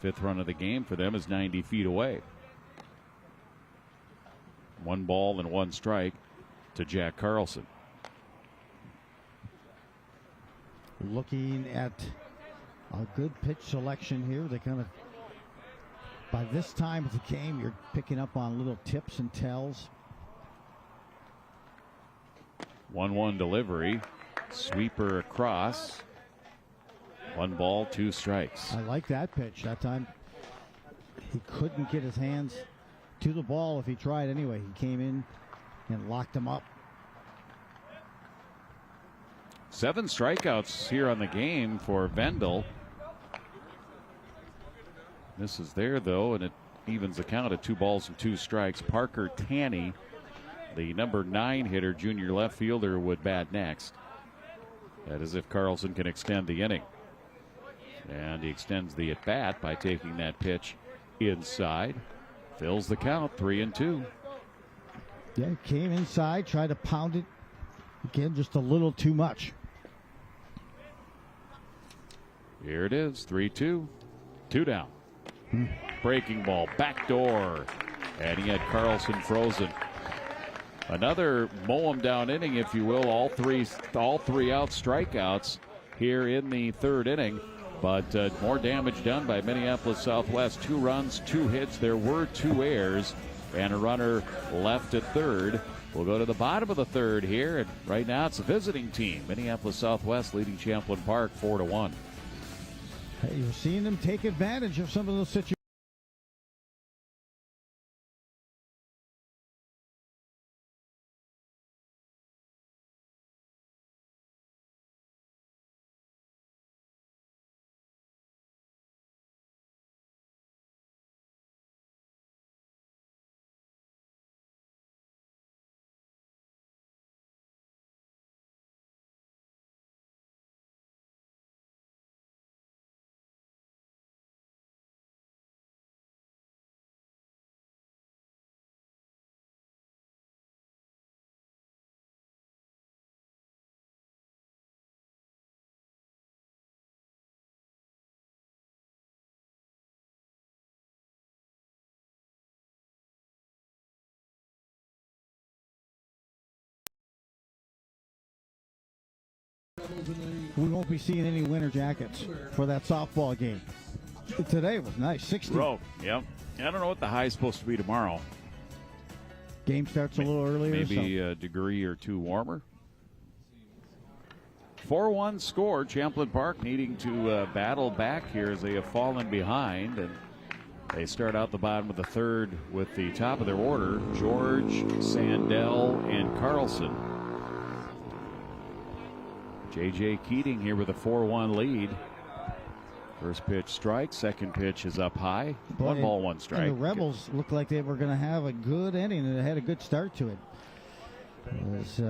fifth run of the game for them is 90 feet away. 1 ball and 1 strike to Jack Carlson. Looking at a good pitch selection here. They kind of, by this time of the game, you're picking up on little tips and tells. 1-1 delivery. Sweeper across. 1 ball, 2 strikes. I like that pitch. That time he couldn't get his hands to the ball if he tried anyway. He came in and locked him up. 7 strikeouts here on the game for Vendel. This is there, though, and it evens the count at 2 balls and 2 strikes. Parker Tanny, the number 9 hitter, junior left fielder, would bat next. That is if Carlson can extend the inning. And he extends the at-bat by taking that pitch inside. Fills the count, 3-2. Yeah, came inside, tried to pound it. Again, just a little too much. Here it is, 3-2. 2 down. Breaking ball, back door. And he had Carlson frozen. Another mow him down inning, if you will. All three out strikeouts here in the third inning. But more damage done by Minneapolis Southwest. 2 runs, 2 hits. There were 2 errors and a runner left at third. We'll go to the bottom of the third here. And right now it's a visiting team. Minneapolis Southwest leading Champlin Park 4-1. Hey, you're seeing them take advantage of some of those situations. We won't be seeing any winter jackets for that softball game. Today was nice, 60. Row, yep. I don't know what the high is supposed to be tomorrow. Game starts a little earlier. Maybe a degree or 2 warmer. 4-1 score. Champlin Park needing to battle back here as they have fallen behind. And they start out the bottom of the third with the top of their order, George, Sandell, and Carlson. J.J. Keating here with a 4-1 lead. First pitch strike, second pitch is up high. 1 ball, 1 strike. And the Rebels looked like they were going to have a good inning, and it had a good start to it. As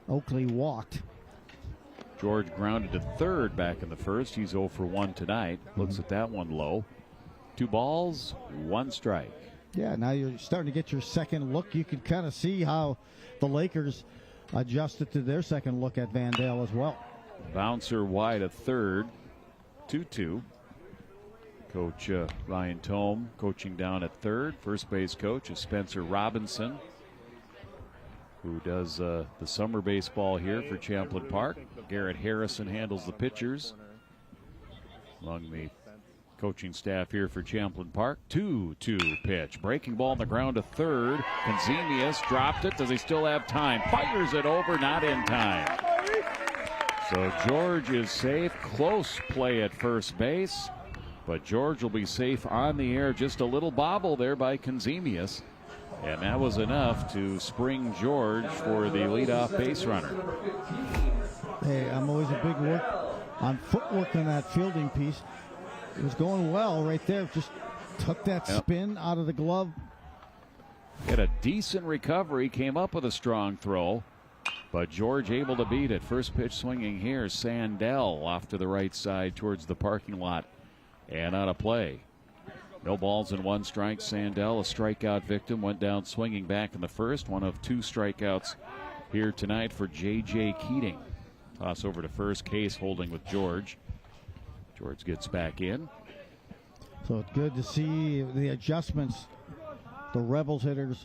Oakley walked. George grounded to third back in the first. He's 0 for 1 tonight. Looks at that one low. 2 balls, 1 strike. Yeah, now you're starting to get your second look. You can kind of see how the Lakers adjusted to their second look at Vandale as well. Bouncer wide at third. 2-2. Coach Ryan Tome coaching down at third. First base coach is Spencer Robinson, who does the summer baseball here for Champlin Park. Garrett Harrison handles the pitchers among the coaching staff here for Champlin Park. 2-2 pitch. Breaking ball on the ground to third. Konzemius dropped it. Does he still have time? Fires it over, not in time. So George is safe. Close play at first base. But George will be safe on the air. Just a little bobble there by Konzemius. And that was enough to spring George for the leadoff base runner. Hey, I'm always a big work on footwork on that fielding piece. It was going well right there. Just took that spin out of the glove. Had a decent recovery. Came up with a strong throw. But George able to beat it. First pitch swinging here. Sandell off to the right side towards the parking lot. And out of play. No balls and one strike. Sandell, a strikeout victim, went down swinging back in the first. One of two strikeouts here tonight for J.J. Keating. Toss over to first. Case holding with George. George gets back in. So it's good to see the adjustments, the Rebels hitters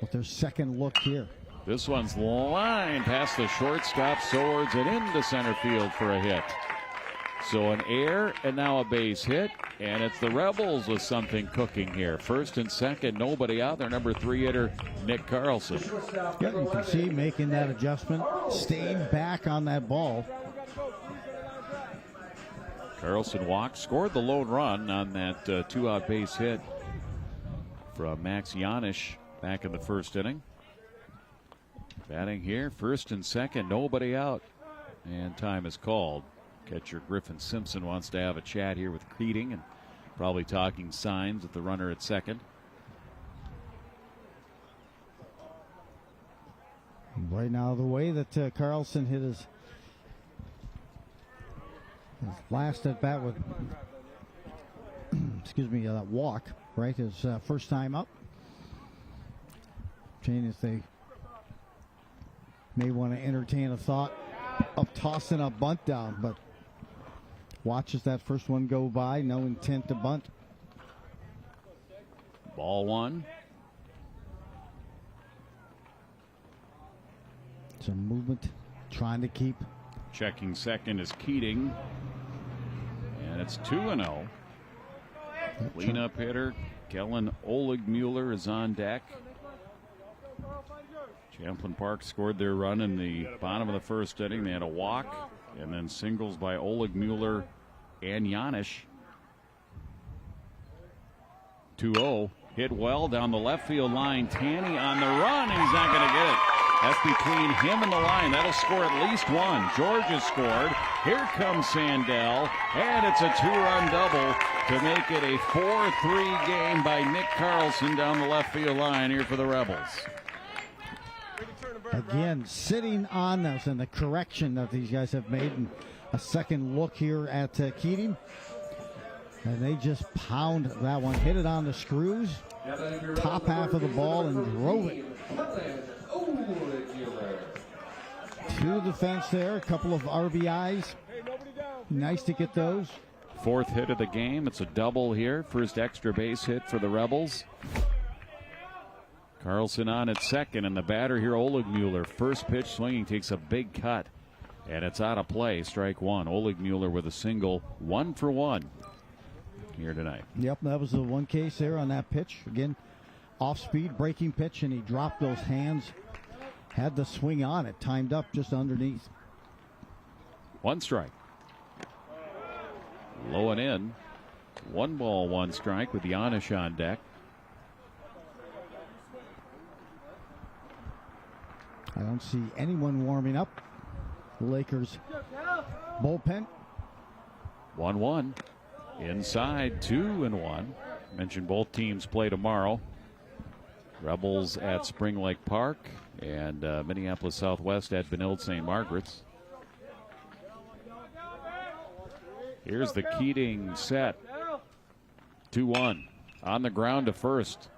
with their second look here. This one's lined past the shortstop, swords it into center field for a hit. So an error and now a base hit, and it's the Rebels with something cooking here. First and second, nobody out there. Number 3 hitter, Nick Carlson. Yeah, you can see making that adjustment, staying back on that ball. Carlson walked, scored the lone run on that 2-out base hit from Max Janisch back in the first inning. Batting here, first and second, nobody out, and time is called. Catcher Griffin Simpson wants to have a chat here with Keating and probably talking signs with the runner at second. Right now, the way that Carlson hit his last at bat with, that walk, right? His first time up. Jane, if they may want to entertain a thought of tossing a bunt down, but watches that first one go by. No intent to bunt. Ball one. Some movement, trying to keep. Checking second is Keating. And it's 2-0. Cleanup hitter Kellen Oligmuller is on deck. Champlin Park scored their run in the bottom of the first inning. They had a walk and then singles by Oligmuller and Janisch. 2-0. Hit well down the left field line. Tanny on the run. He's not going to get it. That's between him and the line. That'll score at least one. George has scored. Here comes Sandell. And it's a 2-run double to make it a 4-3 game by Nick Carlson down the left field line here for the Rebels. Again, sitting on this and the correction that these guys have made, and a second look here at Keating. And they just pound that one, hit it on the screws, top half of the ball, and drove it. To the fence there, a couple of RBIs. Nice to get those. Fourth hit of the game. It's a double here. First extra base hit for the Rebels. Carlson on at second, and the batter here, Oligmuller. First pitch swinging, takes a big cut, and it's out of play. Strike one. Oligmuller with a single, 1 for 1 here tonight. Yep, that was the one case there on that pitch. Again, off-speed breaking pitch, and he dropped those hands. Had the swing on it, timed up just underneath. 1 strike. Low and in. 1 ball, 1 strike with Janisch on deck. I don't see anyone warming up. The Lakers bullpen. 1-1. Inside, 2-1. Mentioned both teams play tomorrow. Rebels at Spring Lake Park and Minneapolis Southwest at Benilde St. Margaret's. Here's the Keating set. 2-1. On the ground to first.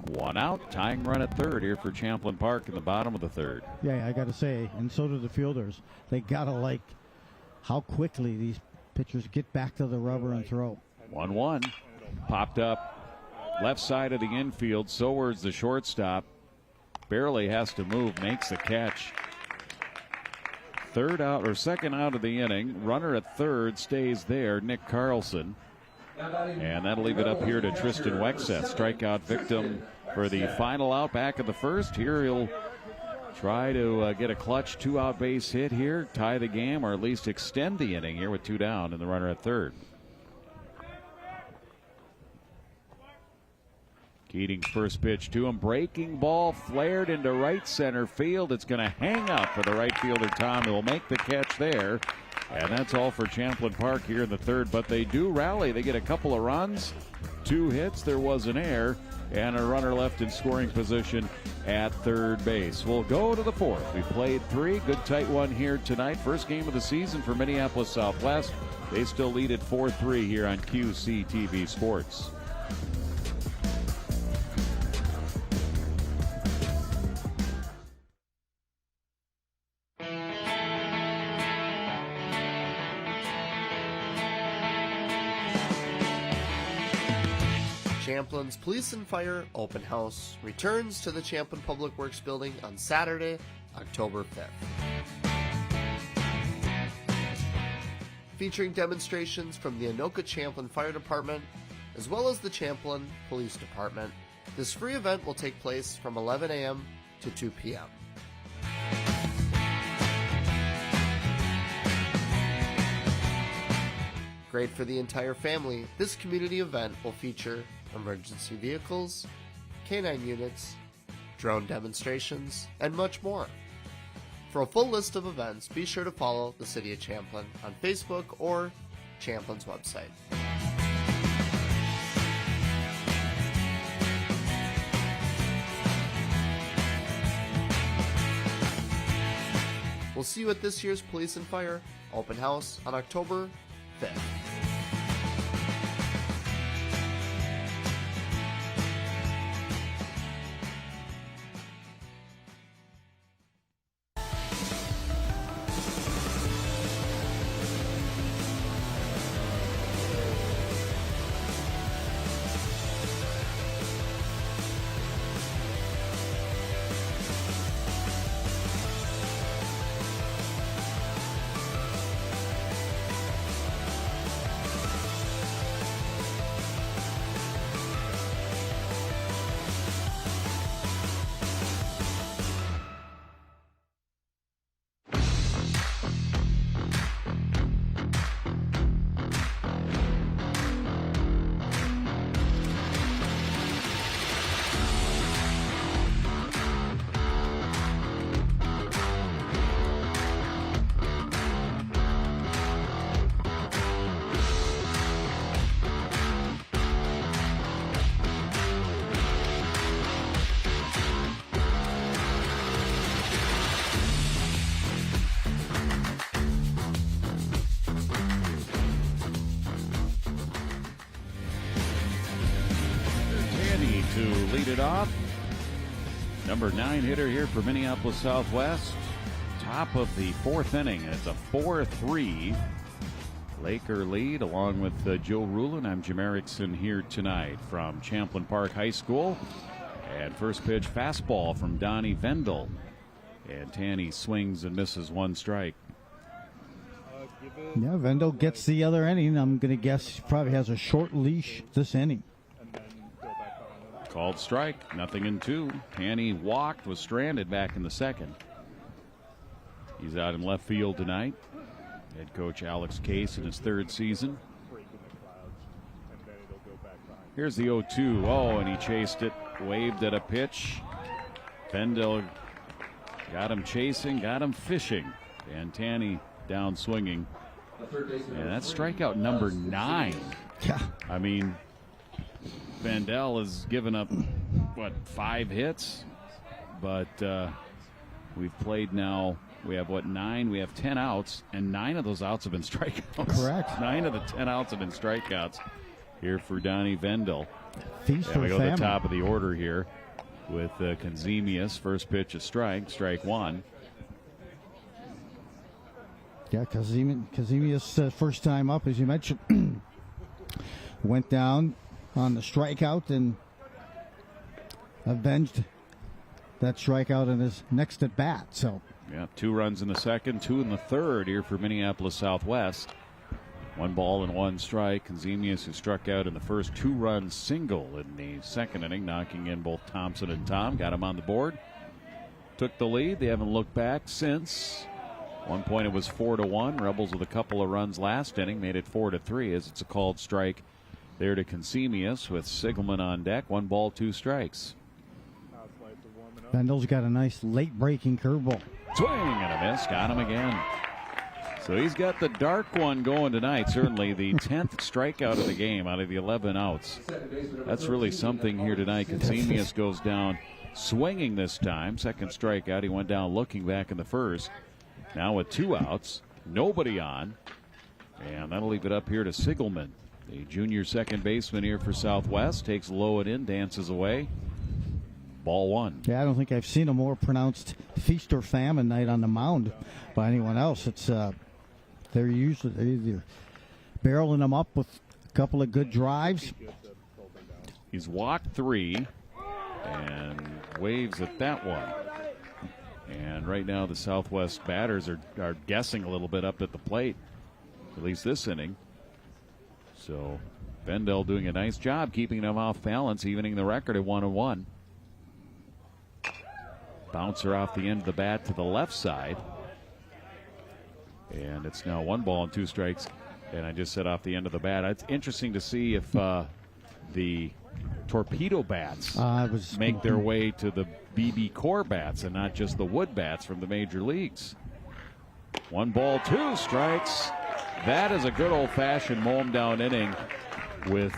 One out, tying run at third here for Champlin Park in the bottom of the third. Yeah, I got to say, and so do the fielders. They got to like how quickly these pitchers get back to the rubber and throw. 1-1. Popped up left side of the infield. Sowards, the shortstop, barely has to move, makes the catch. Third out or second out of the inning. Runner at third stays there, Nick Carlson. And that'll leave it up here to Tristan Wexeth, strikeout victim for the final out back of the first. Here he'll try to get a clutch 2-out base hit here, tie the game, or at least extend the inning here with 2 down and the runner at third. Keating's first pitch to him. Breaking ball flared into right center field. It's going to hang up for the right fielder, Tom, who will make the catch there. And that's all for Champlin Park here in the third. But they do rally. They get a couple of runs, 2 hits. There was an error, and a runner left in scoring position at third base. We'll go to the fourth. We played 3. Good tight one here tonight. First game of the season for Minneapolis Southwest. They still lead at 4-3 here on QCTV Sports. Champlin's Police and Fire Open House returns to the Champlin Public Works Building on Saturday, October 5th. Featuring demonstrations from the Anoka Champlin Fire Department as well as the Champlin Police Department, this free event will take place from 11 a.m. to 2 p.m. Great for the entire family, this community event will feature emergency vehicles, canine units, drone demonstrations, and much more. For a full list of events, be sure to follow the City of Champlin on Facebook or Champlin's website. We'll see you at this year's Police and Fire Open House on October 5th. Lead it off. Number 9 hitter here for Minneapolis Southwest. Top of the 4th inning. It's a 4-3 Laker lead along with Joe Rulin. I'm Jim Erickson here tonight from Champlin Park High School. And first pitch fastball from Donnie Vendel. And Tanny swings and misses 1 strike. Yeah, Vendel gets the other inning. I'm going to guess he probably has a short leash this inning. Called strike, nothing in 2. Tanny walked, was stranded back in the second. He's out in left field tonight. Head coach Alex Case in his 3rd season. Here's the 0-2. Oh, and he chased it, waved at a pitch. Vendel got him chasing, got him fishing. And Tanny down swinging. And that's strikeout number 9. Yeah. I mean, Vendel has given up, 5 hits? But we've played now, we have 9? We have 10 outs, and 9 of those outs have been strikeouts. Correct. 9 of the 10 outs have been strikeouts here for Donnie Vendel. Feast And or we go famine. to the top of the order here with Konzemius. First pitch a strike one. Yeah, Konzemius first time up, as you mentioned, went down on the strikeout and avenged that strikeout in his next at bat. So, yeah, 2 runs in the second, 2 in the third here for Minneapolis Southwest. 1 ball and 1 strike. Konzemius, who struck out in the first 2-run single in the second inning, knocking in both Thompson and Tom, got him on the board. Took the lead. They haven't looked back since. One point it was 4-1. Rebels with a couple of runs last inning made it 4-3 as it's a called strike there to Konzemius with Sigelman on deck. 1 ball, 2 strikes. Bendel's got a nice late breaking curveball. Swing and a miss. Got him again. So he's got the dark one going tonight. Certainly the 10th strikeout of the game out of the 11 outs. That's really something here tonight. Konzemius goes down swinging this time. Second strikeout. He went down looking back in the first. Now with 2 outs, nobody on. And that'll leave it up here to Sigelman, the junior second baseman here for Southwest. Takes low and in, dances away. Ball 1. Yeah, I don't think I've seen a more pronounced feast or famine night on the mound by anyone else. It's they're either barreling them up with a couple of good drives. He's walked 3 and waves at that one. And right now the Southwest batters are guessing a little bit up at the plate, at least this inning. So Bendel doing a nice job keeping them off balance, evening the record at 1-1. Bouncer off the end of the bat to the left side. And it's now 1 ball and 2 strikes. And I just said off the end of the bat. It's interesting to see if the torpedo bats make their way to the BB core bats and not just the wood bats from the major leagues. 1 ball, 2 strikes. That is a good old-fashioned mow-em-down inning with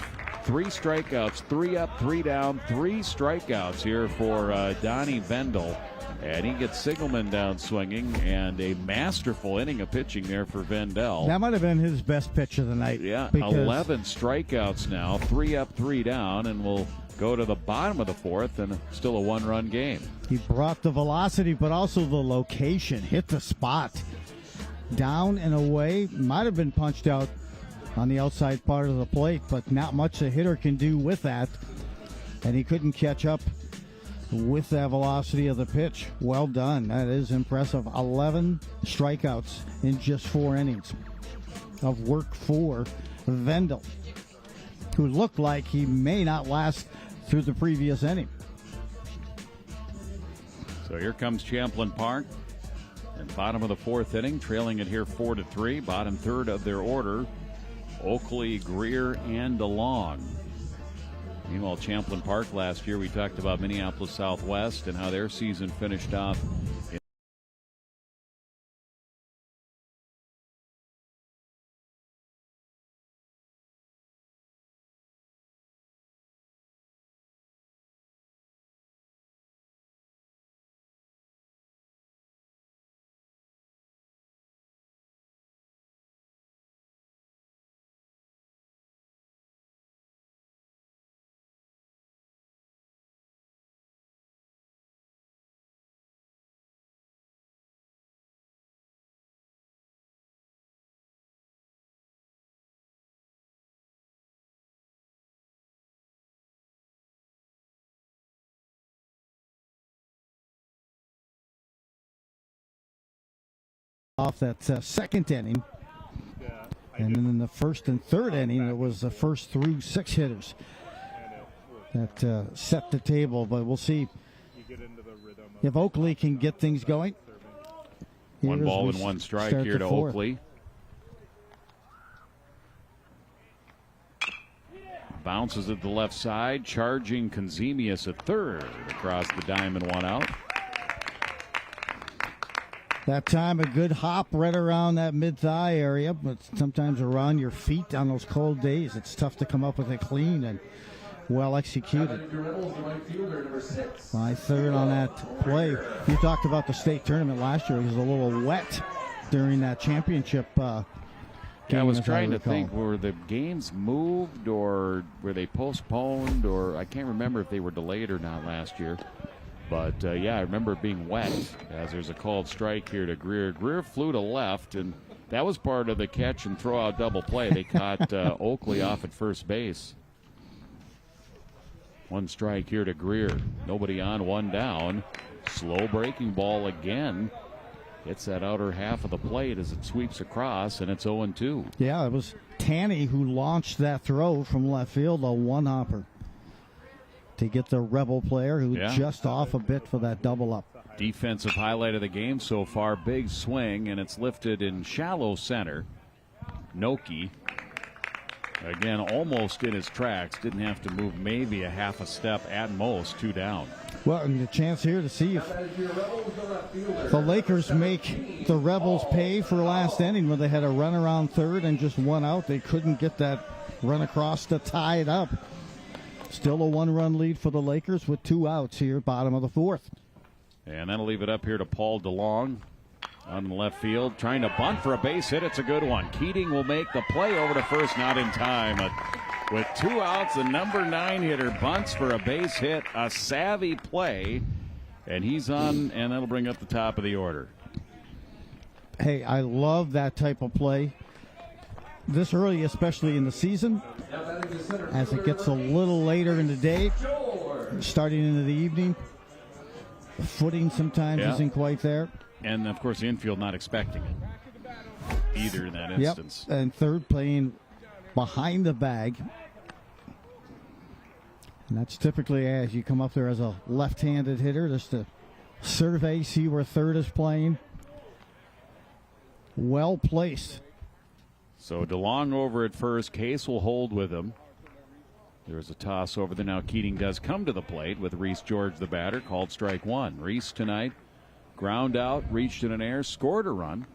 3 strikeouts, 3 up, 3 down, 3 strikeouts here for Donnie Bendel. And he gets Sigelman down swinging, and a masterful inning of pitching there for Bendel. That might have been his best pitch of the night. Yeah, 11 strikeouts now, 3 up, 3 down, and we'll go to the bottom of the 4th, and still a 1-run game. He brought the velocity, but also the location, hit the spot. Down and away, might have been punched out on the outside part of the plate, but not much a hitter can do with that. And he couldn't catch up with that velocity of the pitch. Well done. That is impressive. 11 strikeouts in just 4 innings of work for Vendel, who looked like he may not last through the previous inning. So here comes Champlin Park. And bottom of the 4th inning, trailing it here 4-3. Bottom third of their order, Oakley, Greer, and DeLong. Meanwhile, Champlin Park last year, we talked about Minneapolis Southwest and how their season finished off. Off that second inning, and then in the first and third inning, it was the first through 6 hitters that set the table. But we'll see if Oakley can get things going. 1 ball and 1 strike here to Oakley. Bounces at the left side, charging Konzemius at third across the diamond, 1 out. That time a good hop right around that mid-thigh area, but sometimes around your feet on those cold days, it's tough to come up with it clean and well executed. My third on that play. You talked about the state tournament last year. It was a little wet during that championship I was as trying to recall. think, were the games moved or were they postponed, or I can't remember if they were delayed or not last year. But, yeah, I remember it being wet as there's a called strike here to Greer. Greer flew to left, and that was part of the catch and throw out double play. They caught Oakley off at first base. One strike here to Greer. Nobody on, one down. Slow breaking ball again. Hits that outer half of the plate as it sweeps across, and it's 0-2. Yeah, it was Tanny who launched that throw from left field, a one-hopper, to get the Rebel player who just off a bit for that double up. Defensive highlight of the game so far. Big swing, and it's lifted in shallow center. Noki, again, almost in his tracks. Didn't have to move maybe a half a step at most. 2 down. Well, and the chance here to see if the Lakers make the Rebels pay for last inning when they had a run around third and just one out. They couldn't get that run across to tie it up. Still a one-run lead for the Lakers with 2 outs here, bottom of the fourth. And that'll leave it up here to Paul DeLong on the left field, trying to bunt for a base hit. It's a good one. Keating will make the play over to first, not in time. With 2 outs, the number 9 hitter bunts for a base hit, a savvy play, and he's on, and that'll bring up the top of the order. Hey, I love that type of play this early, especially in the season. As it gets a little later in the day, starting into the evening, footing sometimes isn't quite there. And, of course, the infield not expecting it either in that instance. Yep, and third playing behind the bag. And that's typically as you come up there as a left-handed hitter, just to survey, see where third is playing. Well placed. So DeLong over at first. Case will hold with him. There's a toss over there. Now Keating does come to the plate with Reese George, the batter, called strike one. Reese tonight, ground out, reached in an air, scored a run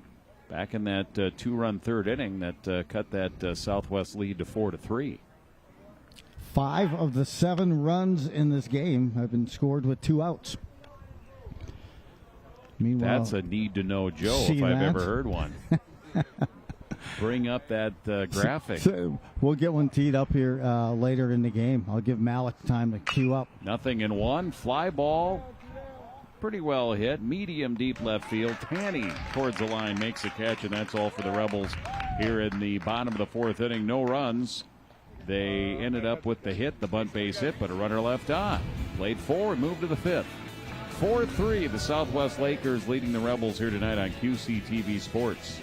back in that 2-run third inning that cut that Southwest lead to 4-3. 5 of the 7 runs in this game have been scored with 2 outs. Meanwhile, that's a need-to-know Joe if I've ever heard one. Bring up that graphic. So we'll get one teed up here later in the game. I'll give Malik time to queue up. 0-1. Fly ball. Pretty well hit. Medium deep left field. Tanny towards the line makes a catch, and that's all for the Rebels here in the bottom of the 4th inning. No runs. They ended up with the hit, the bunt base hit, but a runner left on. Played forward, moved to the 5th. 4-3, the Southwest Lakers leading the Rebels here tonight on QCTV Sports.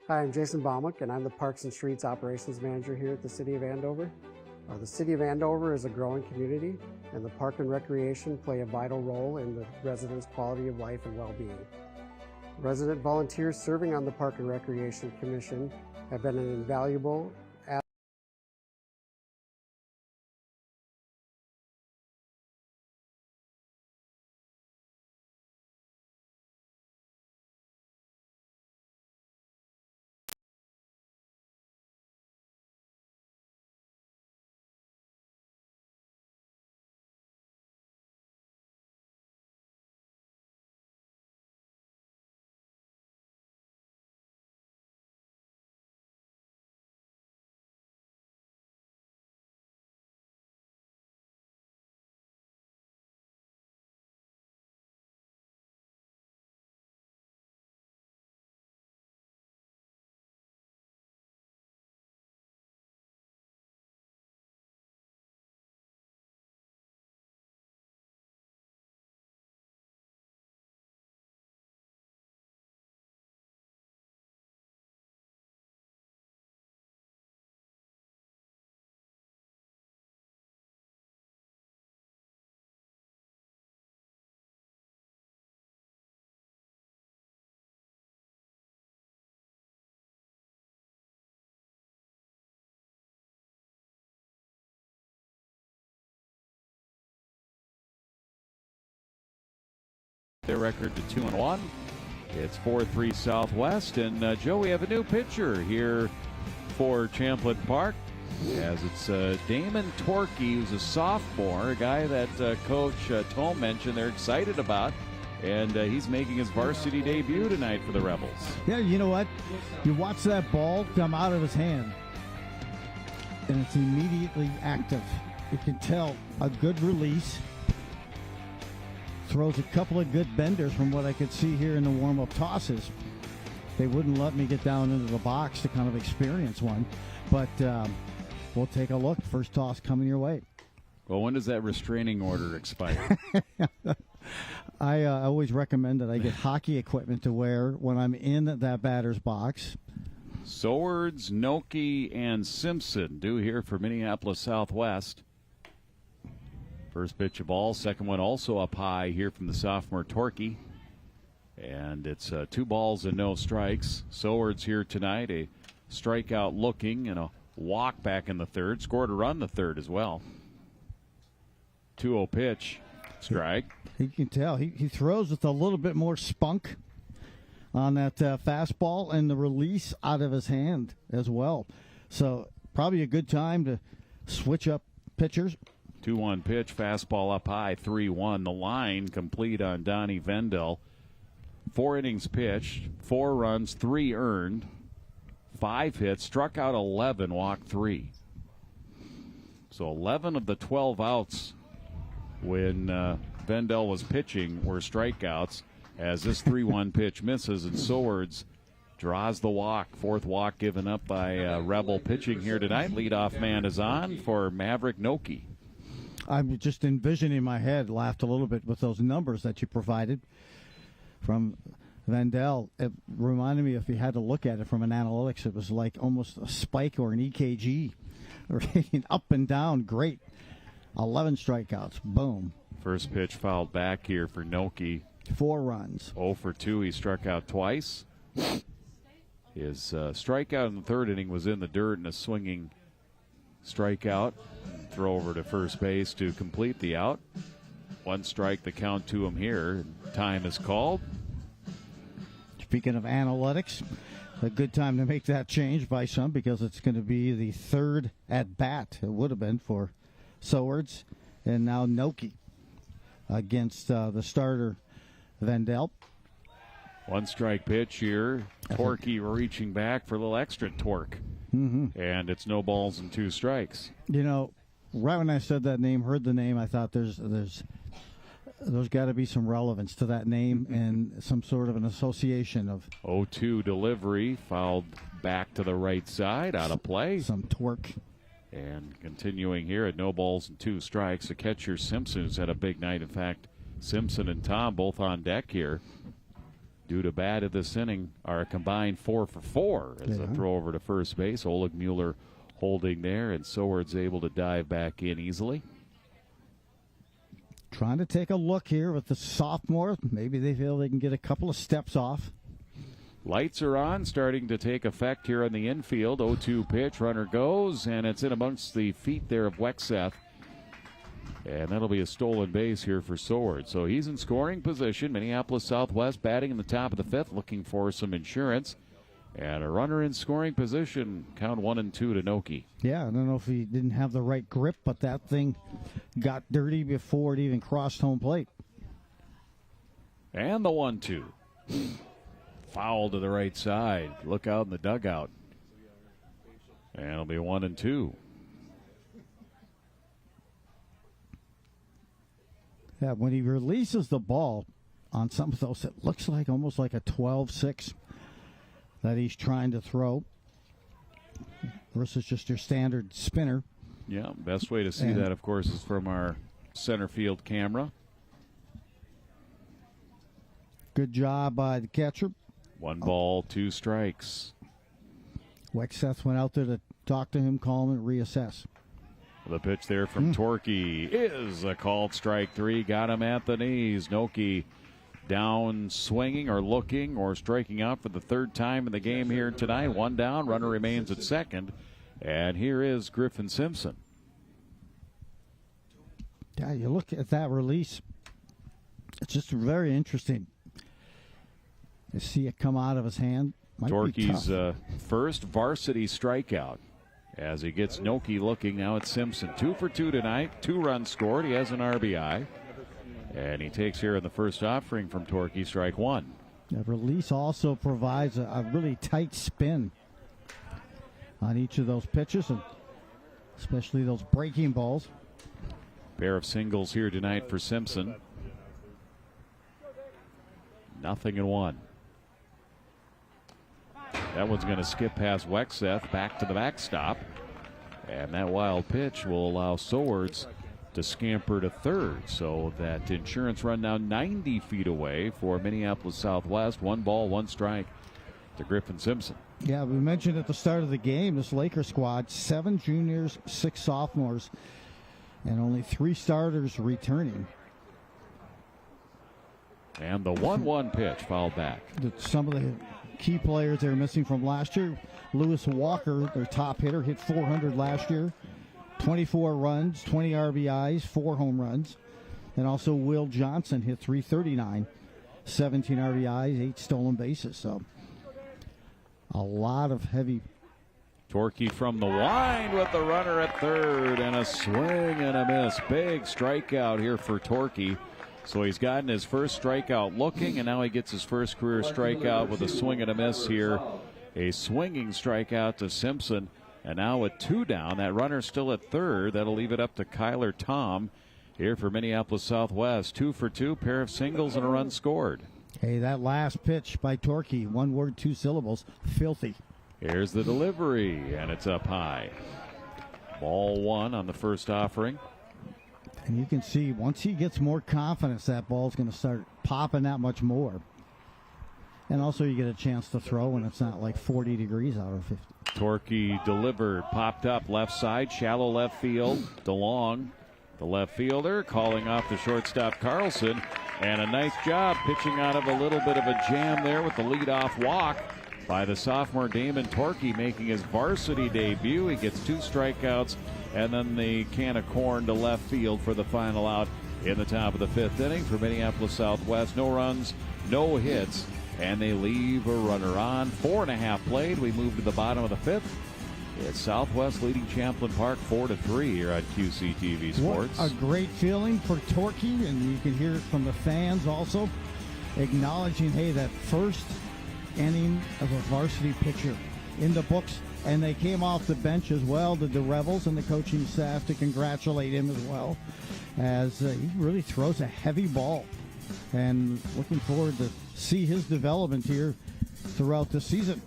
Hi, I'm Jason Baumuk, and I'm the Parks and Streets Operations Manager here at the City of Andover. The City of Andover is a growing community, and the Park and Recreation play a vital role in the residents' quality of life and well-being. Resident volunteers serving on the Park and Recreation Commission have been an invaluable their record to 2-1. It's 4-3 Southwest, and Joe, we have a new pitcher here for Champlin Park. As it's Damon Torkey, who's a sophomore, a guy that Coach Tome mentioned they're excited about, and he's making his varsity debut tonight for the Rebels. Yeah, you know what? You watch that ball come out of his hand, and it's immediately active. You can tell a good release. Throws a couple of good benders from what I could see here in the warm-up tosses. They wouldn't let me get down into the box to kind of experience one, but we'll take a look. First toss coming your way. Well, when does that restraining order expire? I always recommend that I get hockey equipment to wear when I'm in that batter's box. Swords, Noki, and Simpson due here for Minneapolis Southwest. First pitch of ball, second one also up high here from the sophomore Torkey. And it's 2 balls and no strikes. Swords here tonight, a strikeout looking and a walk back in the third. Scored a run the third as well. 2-0 pitch, strike. You can tell he throws with a little bit more spunk on that fastball and the release out of his hand as well. So probably a good time to switch up pitchers. 2-1 pitch, fastball up high, 3-1. The line complete on Donnie Vendel. 4 innings pitched, 4 runs, 3 earned, 5 hits, struck out 11, walked 3. So 11 of the 12 outs when Vendel was pitching were strikeouts, as this 3-1 pitch misses, and Swords draws the walk. 4th walk given up by Rebel pitching here tonight. Leadoff man is on for Maverick Noki. I'm just envisioning in my head, laughed a little bit with those numbers that you provided from Vendel. It reminded me, if you had to look at it from an analytics, it was like almost a spike or an EKG. Up and down, great. 11 strikeouts, boom. First pitch fouled back here for Noki. 4 runs. 0 for 2, he struck out twice. His strikeout in the third inning was in the dirt and a swinging strikeout. Throw over to first base to complete the out. 1 strike, the count to him here. Time is called. Speaking of analytics, a good time to make that change by some, because it's going to be the 3rd at bat. It would have been for Swords, and now Noki against the starter Vendel. 1 strike pitch here. Torkey reaching back for a little extra torque. Mm-hmm. And it's no balls and 2 strikes. You know, right when I said that name, heard the name, I thought there's got to be some relevance to that name and some sort of an association of 0-2 delivery, fouled back to the right side, out of play. Some torque. And continuing here at no balls and 2 strikes, the catcher Simpson, who's had a big night. In fact, Simpson and Tom both on deck here. Due to bad of this inning, are a combined 4 for 4 as a throw over to first base. Oleg Mueller holding there, and Swords able to dive back in easily. Trying to take a look here with the sophomore. Maybe they feel they can get a couple of steps off. Lights are on, starting to take effect here on the infield. 0-2 pitch, runner goes, and it's in amongst the feet there of Wexeth. And that'll be a stolen base here for Swords. So he's in scoring position. Minneapolis Southwest batting in the top of the 5th, looking for some insurance. And a runner in scoring position, count 1-2 to Noki. Yeah, I don't know if he didn't have the right grip, but that thing got dirty before it even crossed home plate. And the 1-2. Foul to the right side. Look out in the dugout. And it'll be 1-2. Yeah, when he releases the ball on some of those, it looks like almost like a 12-6 that he's trying to throw versus just your standard spinner. Yeah, best way to see that, of course, is from our center field camera. Good job by the catcher. 1 ball, 2 strikes. Wexeth went out there to talk to him, call him, and reassess. The pitch there from Torkey is a called strike 3. Got him at the knees. Noki down swinging or looking or striking out for the 3rd time in the game here tonight. 1 down. Runner remains at second. And here is Griffin Simpson. Yeah, you look at that release. It's just very interesting. You see it come out of his hand. Torkey's first varsity strikeout. As he gets Noki looking now at Simpson. 2 for 2 tonight. 2 runs scored. He has an RBI. And he takes here in the first offering from Torquay, strike one. The release also provides a really tight spin on each of those pitches, and especially those breaking balls. Pair of singles here tonight for Simpson. 0-1. That one's going to skip past Wexeth, back to the backstop. And that wild pitch will allow Swords to scamper to third. So that insurance run now 90 feet away for Minneapolis Southwest. 1 ball, 1 strike to Griffin Simpson. Yeah, we mentioned at the start of the game, this Lakers squad, 7 juniors, 6 sophomores, and only 3 starters returning. And the 1-1 pitch fouled back. Some of the key players they were missing from last year. Lewis Walker, their top hitter, hit 400 last year. 24 runs, 20 RBIs, 4 home runs. And also Will Johnson hit 339, 17 RBIs, 8 stolen bases. So a lot of heavy. Torquay from the wind with the runner at third, and a swing and a miss. Big strikeout here for Torquay. So he's gotten his first strikeout looking, and now he gets his first career strikeout with a swing and a miss here. A swinging strikeout to Simpson, and now with 2 down. That runner's still at third. That'll leave it up to Kyler Tom here for Minneapolis Southwest. 2 for 2, pair of singles and a run scored. Hey, that last pitch by Torquay, 1 word, 2 syllables, filthy. Here's the delivery, and it's up high. Ball 1 on the first offering. And you can see once he gets more confidence, that ball's going to start popping that much more. And also you get a chance to throw when it's not like 40 degrees out or 50. Torquay delivered, popped up left side, shallow left field. DeLong, the left fielder, calling off the shortstop Carlson. And a nice job pitching out of a little bit of a jam there with the leadoff walk by the sophomore Damon Torquay, making his varsity debut. He gets 2 strikeouts and then the can of corn to left field for the final out in the top of the 5th inning for Minneapolis Southwest. No runs, no hits, and they leave a runner on. 4.5 played. We move to the bottom of the 5th. It's Southwest leading Champlin Park 4-3 here on QCTV Sports. What a great feeling for Torquay, and you can hear it from the fans also, acknowledging, hey, that first inning of a varsity pitcher in the books, and they came off the bench as well, the Rebels and the coaching staff, to congratulate him as well, as he really throws a heavy ball, and looking forward to see his development here throughout the season.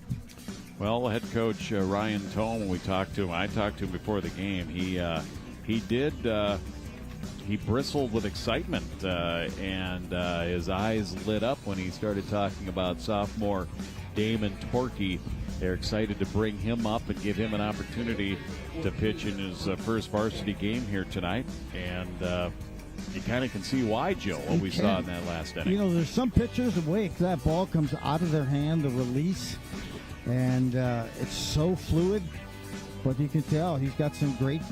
Well, head coach Ryan Tome, when we talked to him, I talked to him before the game. He bristled with excitement, and his eyes lit up when he started talking about sophomore Damon Torquay. They're excited to bring him up and give him an opportunity to pitch in his first varsity game here tonight. And you kind of can see why, Joe, what we saw in that last inning. You know, there's some pitchers, the way that ball comes out of their hand, the release, and it's so fluid. But you can tell he's got some great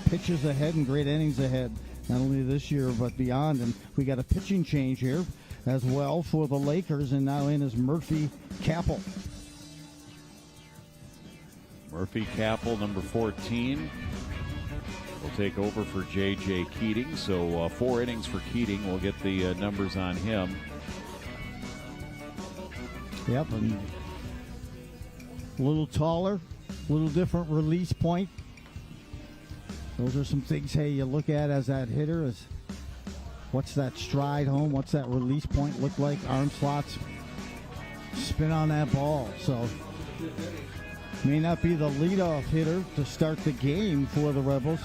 pitches ahead and great innings ahead, not only this year but beyond. And we got a pitching change here as well for the Lakers, and now in is Murphy Capel. Murphy Capel, number 14, will take over for J.J. Keating. So 4 innings for Keating. We'll get the numbers on him. Yep, and a little taller, a little different release point. Those are some things, hey, you look at as that hitter is what's that stride home, what's that release point look like, arm slots, spin on that ball. So may not be the leadoff hitter to start the game for the Rebels,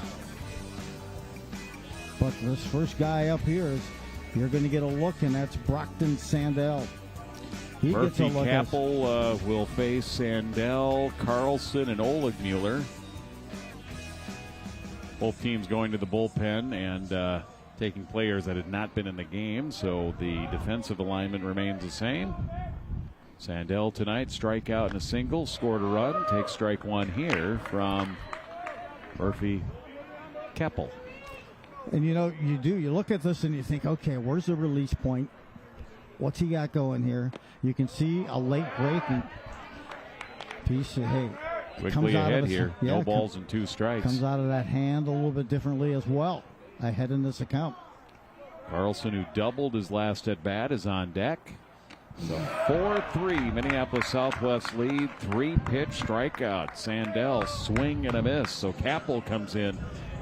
but this first guy up here is you're going to get a look, and that's Brockton Sandell. Murphy Capel will face Sandell, Carlson, and Oligmuller. Both teams going to the bullpen and taking players that had not been in the game, so the defensive alignment remains the same. Sandell tonight, strikeout and a single, scored a run, takes strike 1 here from Murphy Capel. And you know, you look at this and you think, okay, where's the release point? What's he got going here? You can see a late breaking piece of, hey, Quickly ahead here. No balls and 2 strikes. Comes out of that hand a little bit differently as well ahead in this account. Carlson, who doubled his last at bat, is on deck. So 4-3 Minneapolis Southwest lead. 3-pitch strikeout. Sandell swing and a miss. So Capel comes in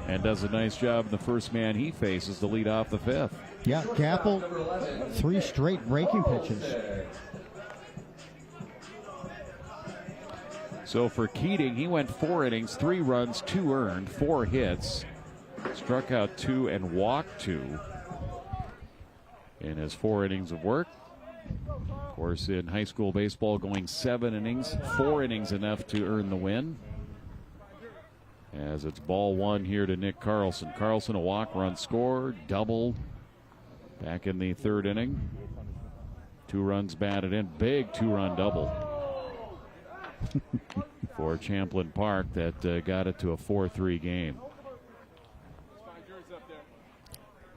and does a nice job. The first man he faces to lead off the 5th. Yeah, Capel, 3 straight breaking pitches. So for Keating, he went 4 innings, 3 runs, 2 earned, 4 hits, struck out 2 and walked 2 in his 4 innings of work. Of course, in high school baseball, going 7 innings, 4 innings enough to earn the win. As it's ball 1 here to Nick Carlson. Carlson, a walk, run scored, double back in the 3rd inning. 2 runs batted in, big 2-run double for Champlin Park that got it to a 4-3 game.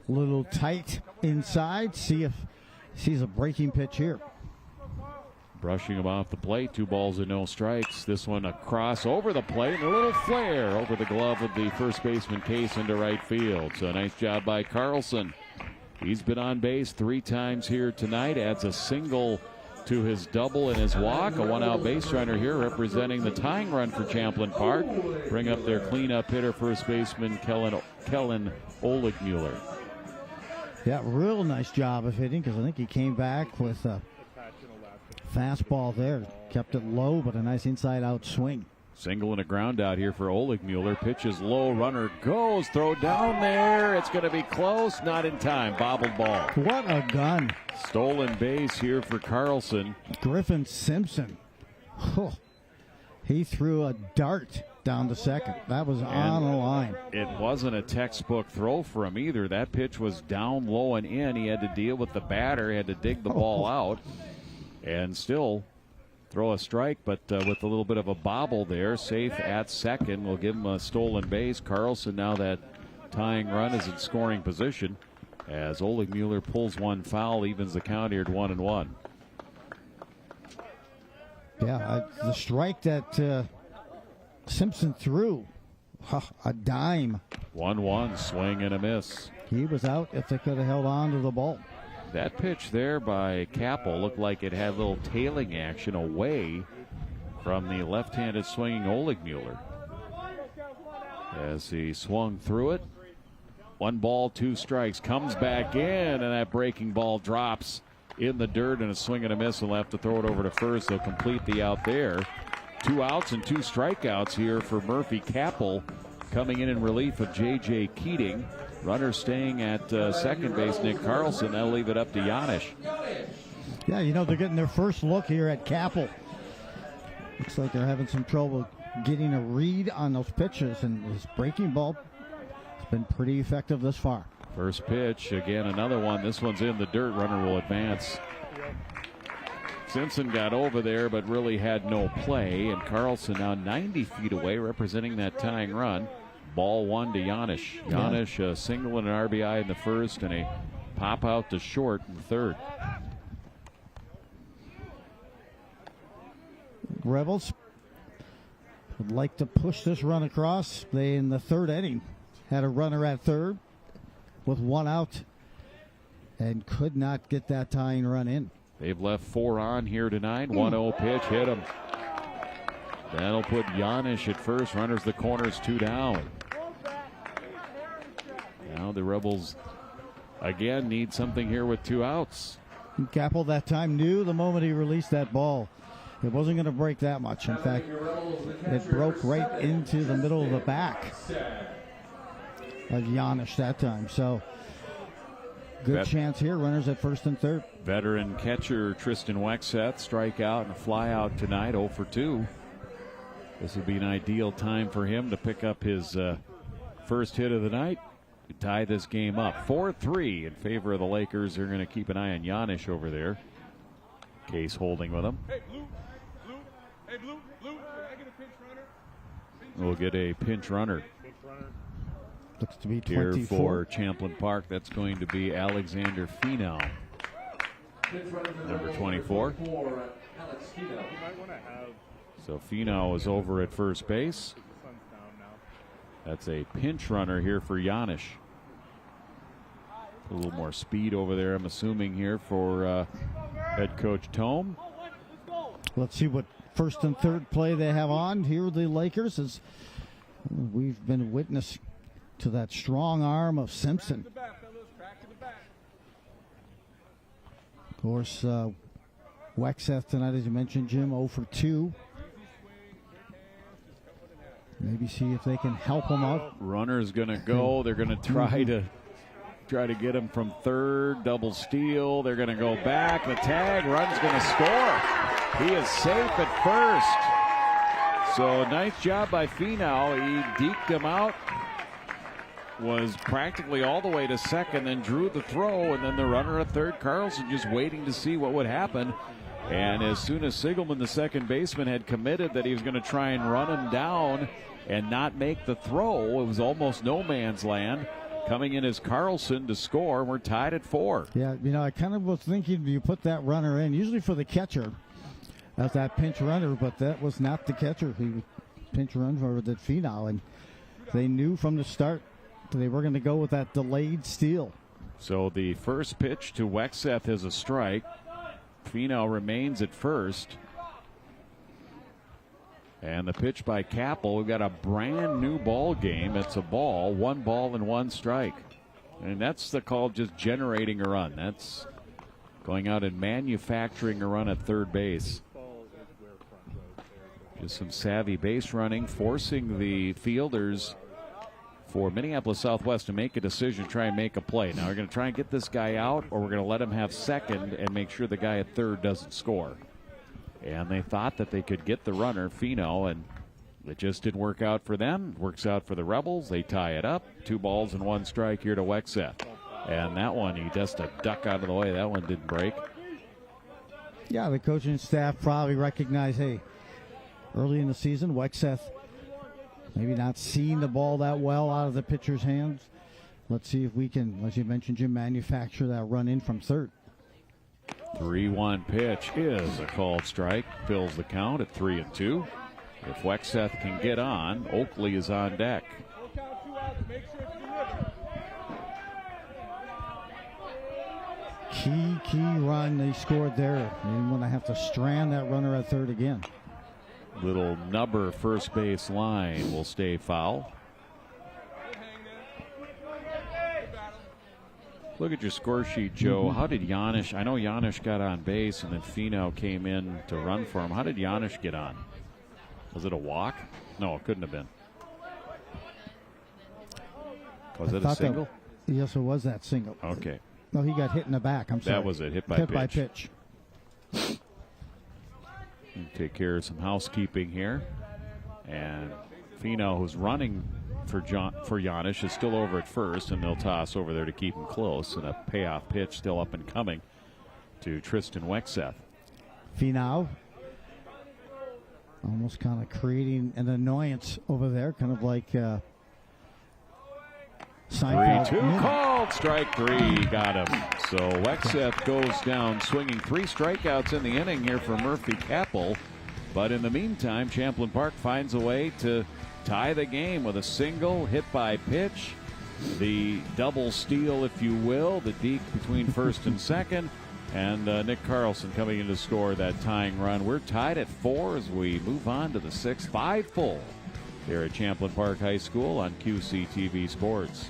Little tight inside. See if sees a breaking pitch here. Brushing him off the plate. 2 balls and no strikes. This one across over the plate. And a little flare over the glove of the first baseman Case into right field. So nice job by Carlson. He's been on base 3 times here tonight. Adds a single to his double and his walk. A 1-out base runner here representing the tying run for Champlin Park. Bring up their cleanup hitter, first baseman Kellen Oligmuller. Yeah, real nice job of hitting because I think he came back with a fastball there. Kept it low, but a nice inside-out swing. Single and a ground out here for Oligmuller. Pitches low, runner goes, throw down there. It's going to be close, not in time. Bobbled ball. What a gun. Stolen base here for Carlson. Griffin Simpson. Oh, he threw a dart down to second. That was on the line. It wasn't a textbook throw for him either. That pitch was down low and in. He had to deal with the batter, had to dig the ball out, and still throw a strike, but with a little bit of a bobble there. Safe at second. We'll give him a stolen base. Carlson, now that tying run, is in scoring position as Oligmuller pulls one foul, evens the count here at 1-1. Yeah, the strike that Simpson threw, a dime. 1-1, swing and a miss. He was out if they could have held on to the ball. That pitch there by Capel looked like it had a little tailing action away from the left-handed swinging Oligmuller. As he swung through it, 1 ball, 2 strikes, comes back in, and that breaking ball drops in the dirt, and a swing and a miss. He'll have to throw it over to first. They'll complete the out there. 2 outs and 2 strikeouts here for Murphy. Capel coming in relief of J.J. Keating. Runner staying at second base, Nick Carlson. They'll leave it up to Janish. Yeah, you know, they're getting their first look here at Capel. Looks like they're having some trouble getting a read on those pitches, and his breaking ball has been pretty effective this far. First pitch, again, another one. This one's in the dirt. Runner will advance. Simpson got over there, but really had no play, and Carlson now 90 feet away, representing that tying run. Ball 1 to Janish. Janish, a single and an RBI in the first, and a pop out to short in the third. Rebels would like to push this run across. They, in the 3rd inning, had a runner at third with 1 out and could not get that tying run in. They've left 4 on here tonight. 1-0 pitch, hit him. That'll put Janish at first. Runners the corners, 2 down. Now the Rebels again need something here with 2 outs. Capel that time knew the moment he released that ball it wasn't going to break that much. In fact, it broke right into the middle of the back of Janish that time. So good chance here. Runners at first and third. Veteran catcher Tristan Wexeth strike out and a fly out tonight, 0 for 2. This would be an ideal time for him to pick up his first hit of the night to tie this game up. 4-3 in favor of the Lakers. They're going to keep an eye on Janish over there. Case holding with him. Hey, Blue. Hey, Blue. Can I get a pinch runner? We'll get a pinch runner. Looks to be here 24. for Champlin Park. That's going to be Alexander Finau, number 24. You might want to have So Finau is over at first base. That's a pinch runner here for Janis. A little more speed over there, I'm assuming, here for head coach Tome. Let's see what first and third play they have on. Here the Lakers, as we've been witness to that strong arm of Simpson. Of course, Wexeth tonight, as you mentioned, Jim, 0 for 2. Maybe see if they can help him out. Runner's going to go. They're going to try to get him from third. Double steal. They're going to go back. The tag. Run's going to score. He is safe at first. So nice job by Finau. He deked him out. Was practically all the way to second, then drew the throw, and then the runner at third, Carlson, just waiting to see what would happen. And as soon as Siegelman, the second baseman, had committed that he was going to try and run him down and not make the throw, it was almost no man's land. Coming in is Carlson to score. We're tied at 4. Yeah, I kind of was thinking you put that runner in, usually for the catcher, as that pinch runner, but that was not the catcher. He pinch run for the Finau, and they knew from the start they were going to go with that delayed steal. So the first pitch to Wexeth is a strike. Finau remains at first. And the pitch by Capel. We've got a brand new ball game. It's a ball, 1 ball and 1 strike. And that's the call, just generating a run. That's going out and manufacturing a run at third base. Just some savvy base running, forcing the fielders for Minneapolis Southwest to make a decision, try and make a play. Now we're going to try and get this guy out, or we're going to let him have second and make sure the guy at third doesn't score. And they thought that they could get the runner, Finau, and it just didn't work out for them. Works out for the Rebels. They tie it up. 2 balls and 1 strike here to Wexeth. And that one, he just a duck out of the way. That one didn't break. Yeah, the coaching staff probably recognized, hey, early in the season, Wexeth maybe not seeing the ball that well out of the pitcher's hands. Let's see if we can, as you mentioned, Jim, manufacture that run in from third. 3-1 pitch is a called strike. Fills the count at 3-2. If Wexeth can get on, Oakley is on deck. Key run they scored there. They didn't want to have to strand that runner at third again. Little nubber first base line will stay foul. Look at your score sheet, Joe. How did Janis, I know Janis got on base and then Finau came in to run for him. How did Janis get on? Was it a walk? No, it couldn't have been. Was it a single? Yes, it was that single. Okay. No, he got hit in the back. I'm sorry. That was it, hit by pitch. Take care of some housekeeping here. And Finau, who's running for Janis, is still over at first, and they'll toss over there to keep him close. And a payoff pitch still up and coming to Tristan Wexeth. Finau almost kind of creating an annoyance over there, kind of like Seinfeld. 3-2 called. Strike 3. Got him. So Wexeth goes down swinging. 3 strikeouts in the inning here for Murphy Capel. But in the meantime, Champlin Park finds a way to tie the game with a single, hit by pitch, the double steal, if you will, the deke between first and second, and Nick Carlson coming in to score that tying run. We're tied at 4 as we move on to the 6th. 5 full here at Champlin Park High School on QCTV Sports.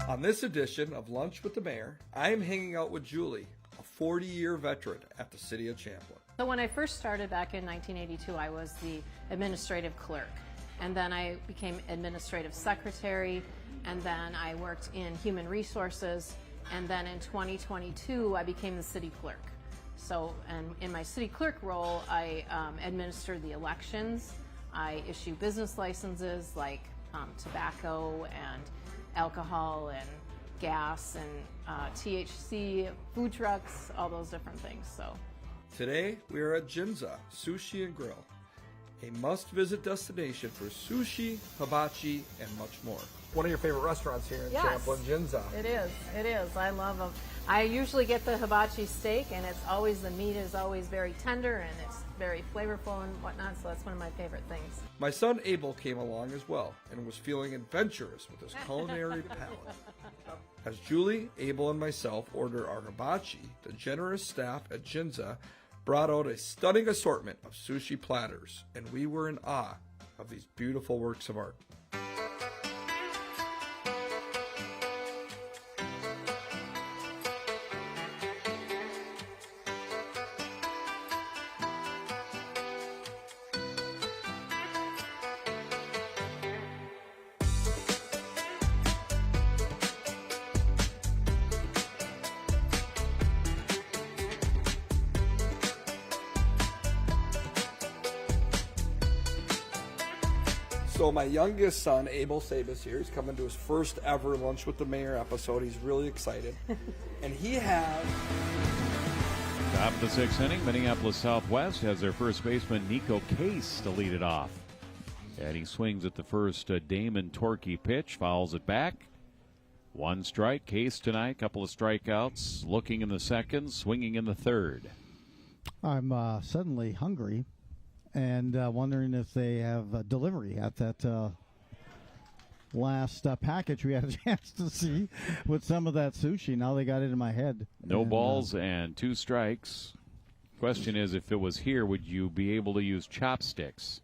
On this edition of Lunch with the Mayor, I am hanging out with Julie, a 40-year veteran at the City of Champlin. So when I first started back in 1982, I was the administrative clerk. And then I became administrative secretary, and then I worked in human resources, and then in 2022, I became the city clerk. So, and in my city clerk role, I administer the elections. I issue business licenses like tobacco and alcohol and gas and THC, food trucks, all those different things. So today we are at Jinza Sushi and Grill. a must-visit destination for sushi, hibachi, and much more. One of your favorite restaurants here in Yes. Champlin, Ginza. It is. It is. I love them. I usually get the hibachi steak, and it's always, the meat is always very tender, and it's very flavorful and whatnot, so that's one of my favorite things. My son Abel came along as well and was feeling adventurous with his culinary palate. As Julie, Abel, and myself ordered our hibachi, the generous staff at Ginza brought out a stunning assortment of sushi platters, and we were in awe of these beautiful works of art. So my youngest son, Abel Sabas here, is coming to his first ever Lunch with the Mayor episode. He's really excited. And he has... Top of the sixth inning, Minneapolis Southwest has their first baseman, Nico Case, to lead it off. And he swings at the first Damon Torkey pitch, fouls it back. One strike, Case tonight, couple of strikeouts, looking in the second, swinging in the third. I'm suddenly hungry and wondering if they have delivery at that last package we had a chance to see with some of that sushi. Now they got it in my head. No balls and two strikes. Question is, if it was here, would you be able to use chopsticks?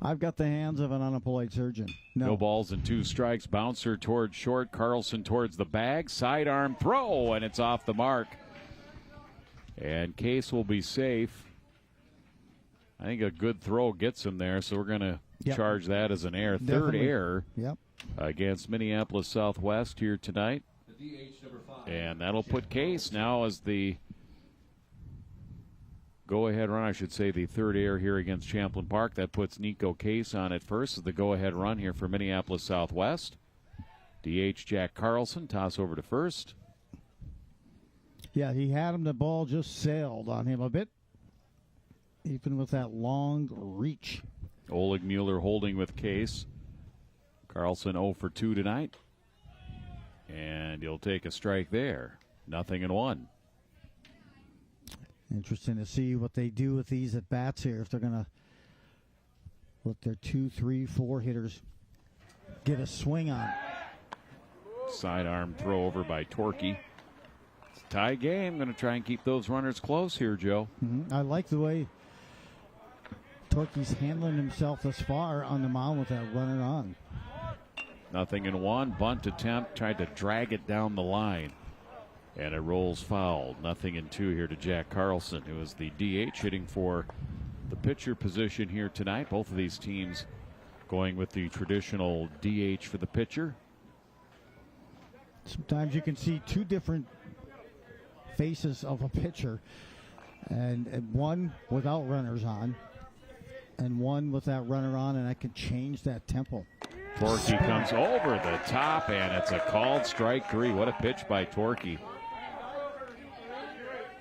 I've got the hands of an unemployed surgeon. No balls and two strikes. Bouncer towards short. Carlson towards the bag. Sidearm throw, and it's off the mark. And Case will be safe. I think a good throw gets him there, so we're going to charge that as an error. Third error against Minneapolis Southwest here tonight. And that'll put Case now as the go-ahead run. I should say the third error here against Champlin Park. That puts Nico Case on at first as the go-ahead run here for Minneapolis Southwest. DH Jack Carlson, toss over to first. Yeah, he had him. The ball just sailed on him a bit, even with that long reach. Oleg Mueller holding with Case. Carlson 0 for 2 tonight. And he'll take a strike there. 0-1. Interesting to see what they do with these at bats here. If they're going to let their 2, 3, 4 hitters get a swing on. Sidearm throw over by Torkey. It's a tie game. Going to try and keep those runners close here, Joe. I like the way Torkey's handling himself thus far on the mound with that runner on. 0-1. Bunt attempt. Tried to drag it down the line. And it rolls foul. 0-2 here to Jack Carlson, who is the DH hitting for the pitcher position here tonight. Both of these teams going with the traditional DH for the pitcher. Sometimes you can see two different faces of a pitcher, and one without runners on, and one with that runner on, and I can change that tempo. Torkey comes over the top, and it's a called strike 3. What a pitch by Torkey.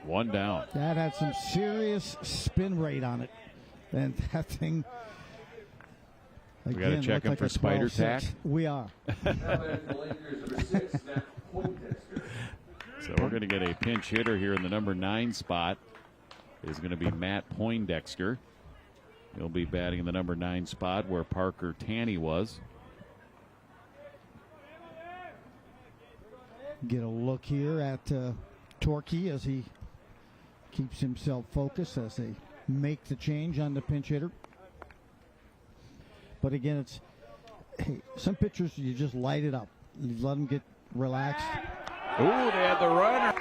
One down. That had some serious spin rate on it, and that thing. We got to check him for spider tack. We are. So we're going to get a pinch hitter here in the number 9 spot. Is going to be Matt Poindexter. He'll be batting in the number 9 spot where Parker Tanny was. Get a look here at Torkey as he keeps himself focused as they make the change on the pinch hitter. But again, it's some pitchers you just light it up. You let them get relaxed. Ooh, they had the runner.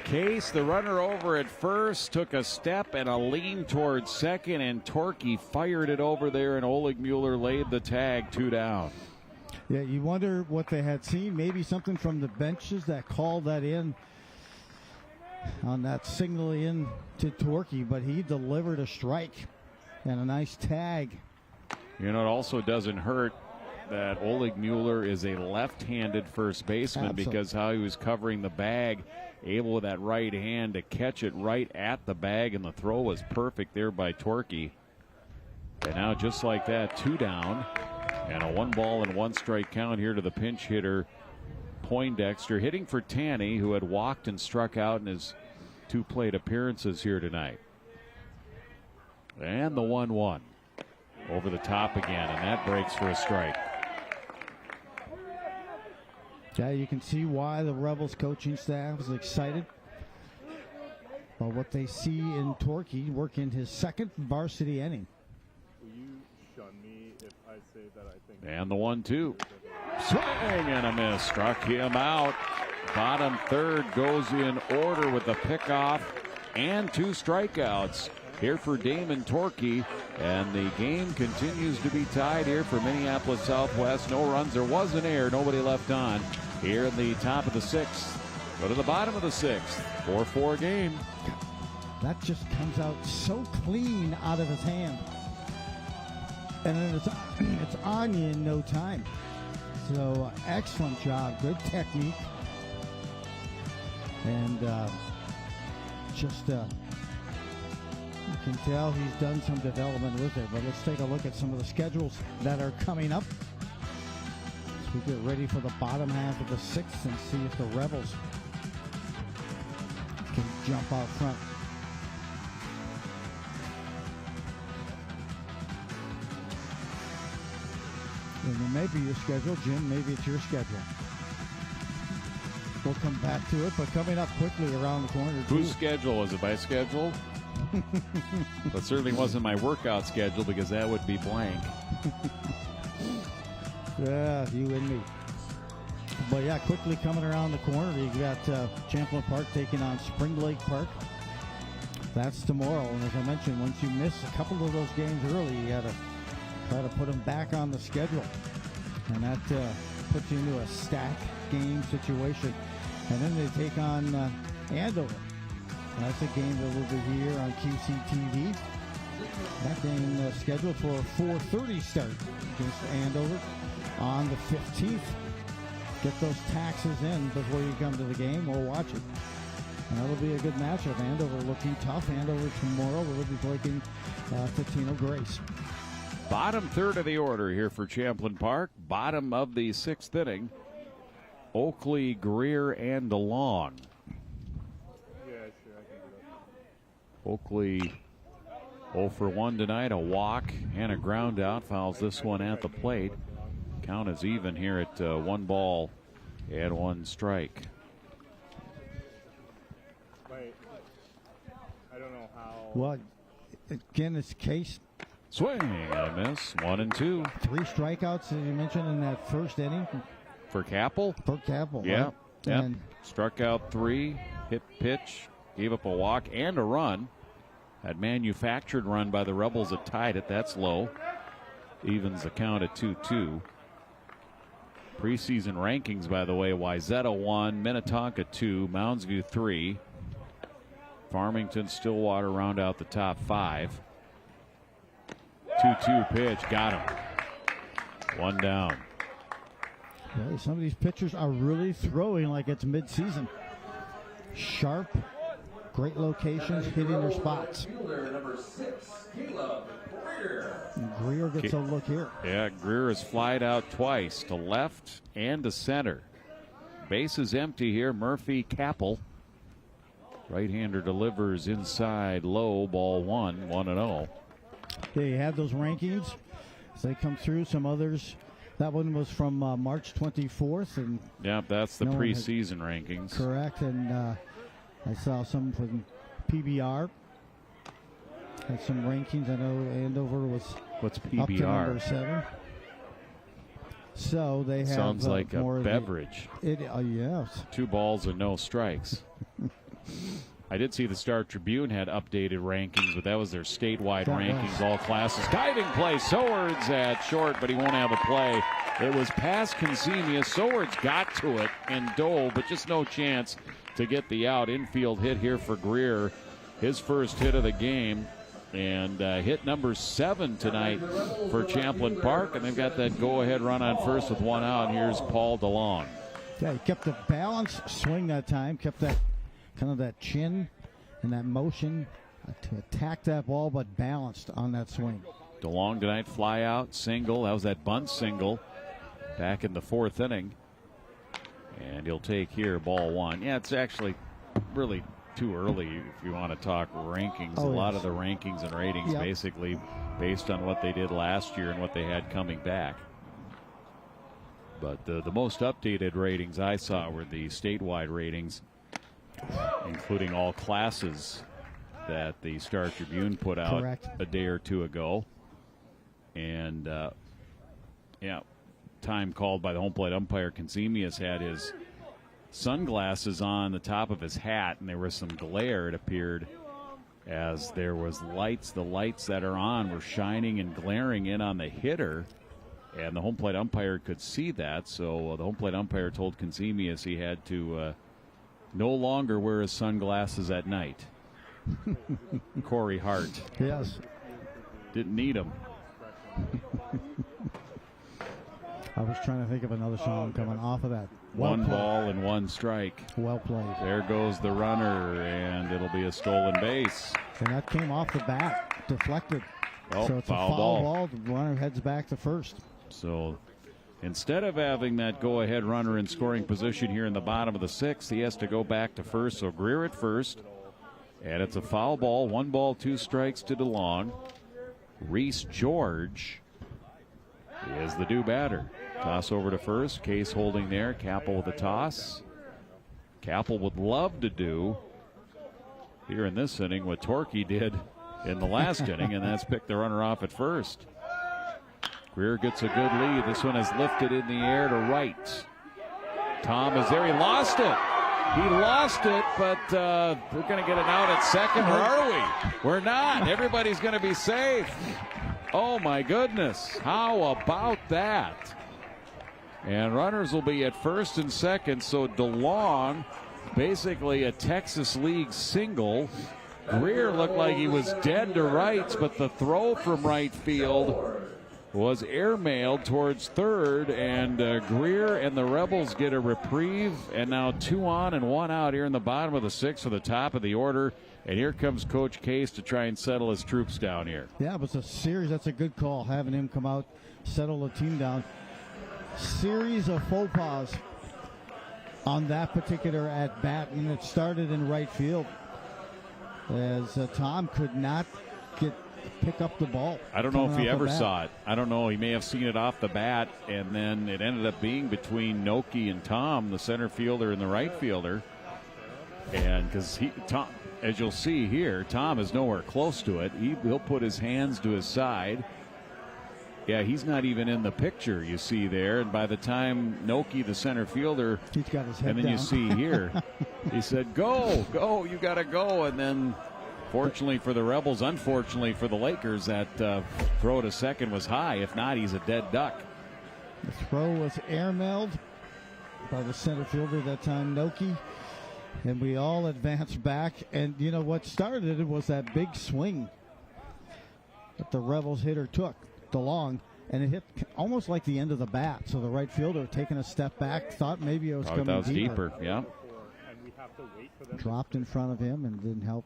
Case, the runner over at first, took a step and a lean towards second, and Torkey fired it over there, and Oleg Mueller laid the tag, 2 down. Yeah, you wonder what they had seen. Maybe something from the benches that called that in on that signal in to Torkey, but he delivered a strike and a nice tag. You know, it also doesn't hurt that Oleg Mueller is a left-handed first baseman. Absolutely. Because how he was covering the bag, able with that right hand to catch it right at the bag, and the throw was perfect there by Torkey. And now just like that, 2 down. And a 1-ball-and-1-strike count here to the pinch hitter, Poindexter, hitting for Tanny, who had walked and struck out in his 2 plate appearances here tonight. And the 1-1 over the top again, and that breaks for a strike. Yeah, you can see why the Rebels coaching staff is excited about what they see in Torquay working his second varsity inning. Will you shun me if I say that I think? And the 1-2. Swing and a miss. Struck him out. Bottom third goes in order with the pickoff and 2 strikeouts here for Damon Torquay. And the game continues to be tied here for Minneapolis Southwest. No runs. There was an error. Nobody left on here in the top of the 6th. Go to the bottom of the 6th. 4-4 game. That just comes out so clean out of his hand. And then it's on you in no time. So excellent job. Good technique. And you can tell he's done some development with it. But let's take a look at some of the schedules that are coming up as we get ready for the bottom half of the 6th and see if the Rebels can jump out front. And it may be your schedule, Jim. Maybe it's your schedule. We'll come back to it, but coming up quickly around the corner. Whose schedule? Was it my schedule? That certainly wasn't my workout schedule because that would be blank. Yeah, you and me. But yeah, quickly coming around the corner, you got Champlin Park taking on Spring Lake Park. That's tomorrow. And as I mentioned, once you miss a couple of those games early, you got to try to put them back on the schedule. And that puts you into a stack game situation. And then they take on Andover. That's a game that will be here on QCTV. That game scheduled for a 4:30 start against Andover on the 15th. Get those taxes in before you come to the game. We'll watch it. And that'll be a good matchup. Andover looking tough. Andover tomorrow will be playing Totino Grace. Bottom third of the order here for Champlin Park. Bottom of the 6th inning. Oakley, Greer, and DeLong. Yeah, sure, I can do that. Oakley 0 for 1 tonight. A walk and a ground out. Fouls this one at the plate. Count is even here at 1 ball and 1 strike. Wait, I don't know how. Well, again, it's Case. Swing and a miss. 1-2. 3 strikeouts, as you mentioned, in that first inning. For Capel? For Capel. Yeah. Right? Yep. And struck out 3, hit pitch, gave up a walk and a run. That manufactured run by the Rebels that tied it. That's low. Evens the count at 2-2. Preseason rankings, by the way, Wayzata 1, Minnetonka 2, Mounds View 3. Farmington, Stillwater round out the top 5. 2-2 pitch, got him. 1 down. well, some of these pitchers are really throwing like it's midseason. Sharp, great locations, hitting their spots. And Greer gets a look here. Yeah, Greer has flied out twice, to left and to center. Base is empty here. Murphy, Capel. Right-hander delivers inside low, ball 1, 1-0. Yeah, you have those rankings as they come through. Some others. That one was from March 24th. And yep, that's the preseason rankings. Correct, and I saw some from PBR. Had some rankings. I know Andover was What's up to PBR? number 7. So they have Sounds like a more beverage. Yes. 2 balls and no strikes. I did see the Star Tribune had updated rankings, but that was their statewide rankings, all classes. Diving play, Sowards at short, but he won't have a play. It was past Consemius. Sowards got to it and dove, but just no chance to get the out. Infield hit here for Greer, his first hit of the game, and hit number 7 tonight for Champlin Park, and they've got that go-ahead run on first with 1 out. Here's Paul DeLong. Yeah, he kept the balanced swing that time, kept that kind of that chin and that motion to attack that ball, but balanced on that swing. DeLong tonight, fly out, single. That was that bunt single back in the 4th inning. And he'll take here, ball 1. Yeah, it's actually really too early if you want to talk rankings. A lot of the rankings and ratings basically based on what they did last year and what they had coming back. But the most updated ratings I saw were the statewide ratings, including all classes that the Star Tribune put out a day or two ago. And, time called by the home plate umpire. Consemius had his sunglasses on the top of his hat, and there was some glare, it appeared, as there was lights. The lights that are on were shining and glaring in on the hitter, and the home plate umpire could see that. So the home plate umpire told Consemius he had to no longer wear his sunglasses at night. Corey Hart. Yes. Didn't need them. I was trying to think of another song coming off of that. One ball and 1 strike. Well played. There goes the runner, and it'll be a stolen base. And that came off the bat, deflected. Oh, so it's a foul ball. The runner heads back to first. So instead of having that go-ahead runner in scoring position here in the bottom of the 6th, he has to go back to first. So Greer at first, and it's a foul ball. 1 ball, 2 strikes to DeLong. Reese George is the due batter. Toss over to first. Case holding there. Capel with the toss. Capel would love to do here in this inning what Torquay did in the last inning, and that's pick the runner off at first. Greer gets a good lead. This one is lifted in the air to right. Tom is there. He lost it. He lost it, but we're going to get it out at second, or are we? We're not. Everybody's going to be safe. Oh, my goodness. How about that? And runners will be at first and second, so DeLong, basically a Texas League single. Greer looked like he was dead to rights, but the throw from right field was airmailed towards third, and Greer and the Rebels get a reprieve, and now 2 on and 1 out here in the bottom of the 6th for the top of the order. And here comes Coach Case to try and settle his troops down here. Yeah, it was a series. That's a good call, having him come out, settle the team down. Series of faux pas on that particular at-bat, and it started in right field as Tom could not pick up the ball. I don't know if he ever saw it. I don't know. He may have seen it off the bat, and then it ended up being between Noki and Tom, the center fielder and the right fielder. And because Tom, as you'll see here, Tom is nowhere close to it. He'll put his hands to his side. Yeah, he's not even in the picture, you see there. And by the time Noki, the center fielder, he's got his head and then down. You see here, he said, go, you got to go. And then, fortunately for the Rebels, unfortunately for the Lakers, that throw to second was high. If not, he's a dead duck. The throw was airmailed by the center fielder that time, Noki. And we all advanced back. And, you know, what started it was that big swing that the Rebels hitter took. DeLong, and it hit almost like the end of the bat. So the right fielder taking a step back, thought maybe it was coming deeper. Yeah. Dropped in front of him and didn't help.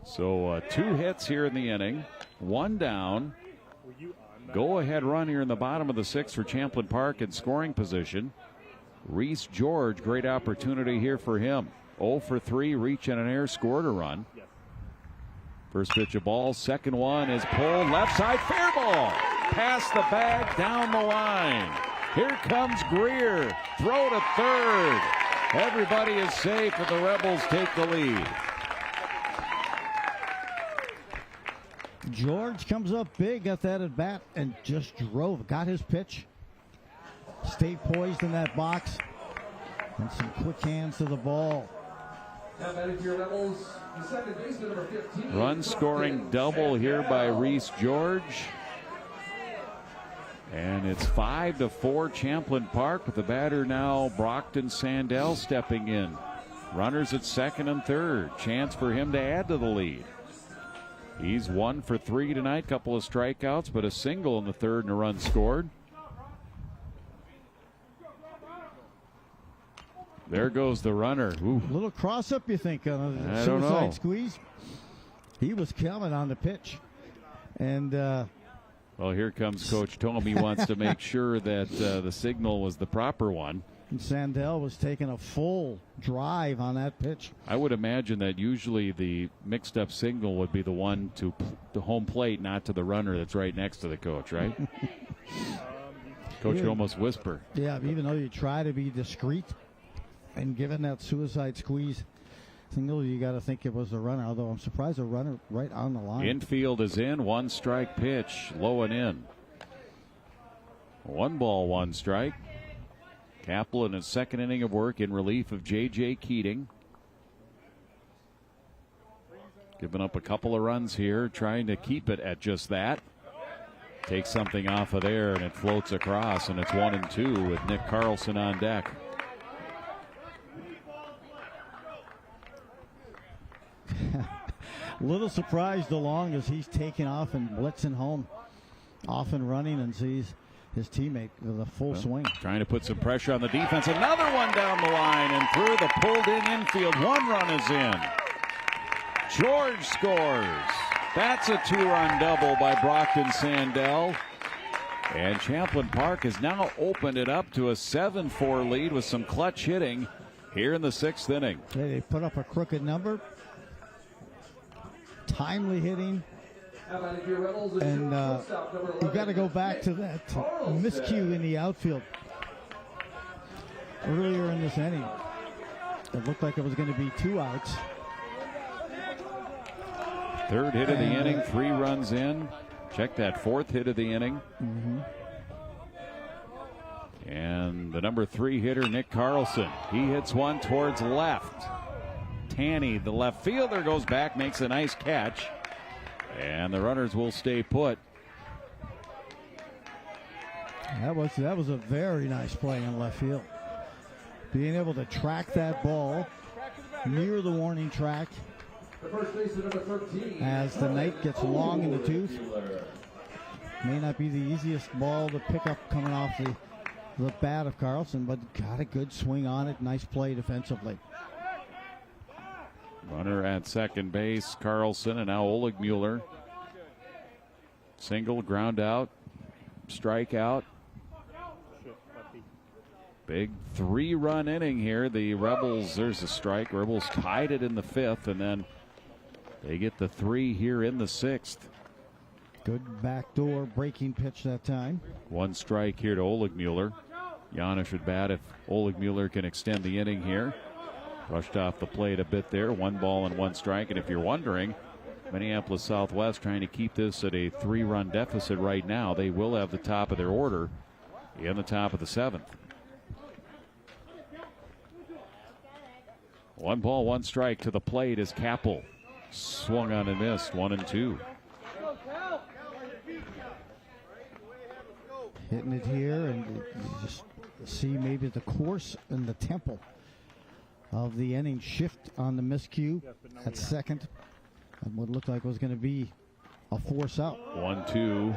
So 2 hits here in the inning, 1 down. Go ahead run here in the bottom of the 6th for Champlin Park in scoring position. Reese George, great opportunity here for him. 0 for 3, reach and an air, scored a run. First pitch of ball, second one is pulled left side, fair ball. Past the bag, down the line. Here comes Greer, throw to third. Everybody is safe, and the Rebels take the lead. George comes up big at that at bat and just drove, got his pitch. Stayed poised in that box, and some quick hands to the ball. Run scoring double here by Reese George. And it's 5-4 Champlin Park, with the batter now Brockton Sandell stepping in. Runners at second and third. Chance for him to add to the lead. He's 1 for 3 tonight, couple of strikeouts, but a single in the third and a run scored. There goes the runner. Ooh. A little cross-up, you think, on a I don't know. suicide squeeze. He was coming on the pitch. And Well, here comes Coach Tom. He wants to make sure that the signal was the proper one. And Sandell was taking a full drive on that pitch. I would imagine that usually the mixed-up signal would be the one to the home plate, not to the runner that's right next to the coach, right? Coach would almost whisper. Yeah, even though you try to be discreet and given that suicide squeeze signal, you got to think it was the runner, although I'm surprised the runner right on the line. Infield is in, 1 strike pitch, low and in. 1 ball, 1 strike. Capel in his second inning of work in relief of J.J. Keating. Giving up a couple of runs here, trying to keep it at just that. Take something off of there, and it floats across, and it's 1-2 with Nick Carlson on deck. A little surprised DeLong as he's taking off and blitzing home. Off and running and sees his teammate with a full swing. Trying to put some pressure on the defense. Another one down the line and through the pulled-in infield. 1 run is in. George scores. That's a 2-run double by Brockton Sandell. And Champlin Park has now opened it up to a 7-4 lead with some clutch hitting here in the 6th inning. They put up a crooked number. Timely hitting. And you've got to go back to that miscue in the outfield earlier in this inning. It looked like it was going to be 2 outs. 3rd hit of the inning, 3 runs in. Check that 4th hit of the inning. Mm-hmm. And the number 3 hitter, Nick Carlson. He hits one towards left. Tanny, the left fielder, goes back, makes a nice catch. And the runners will stay put. That was a very nice play in left field. Being able to track that ball near the warning track as the night gets long in the tooth. May not be the easiest ball to pick up coming off the bat of Carlson, but got a good swing on it. Nice play defensively. Runner at second base, Carlson, and now Oleg Mueller. Single, ground out, strike out. Big 3-run inning here. The Rebels, there's a strike. Rebels tied it in the 5th, and then they get the 3 here in the 6th. Good backdoor breaking pitch that time. 1 strike here to Oleg Mueller. Janish would bat if Oleg Mueller can extend the inning here. Rushed off the plate a bit there. 1 ball and 1 strike. And if you're wondering, Minneapolis Southwest trying to keep this at a 3-run deficit right now. They will have the top of their order in the top of the 7th. 1 ball, 1 strike to the plate as Capel swung on and missed. 1-2. Hitting it here, and you just see maybe the course and the tempo of the inning shift on the miscue at second. And what looked like was going to be a force out. 1-2.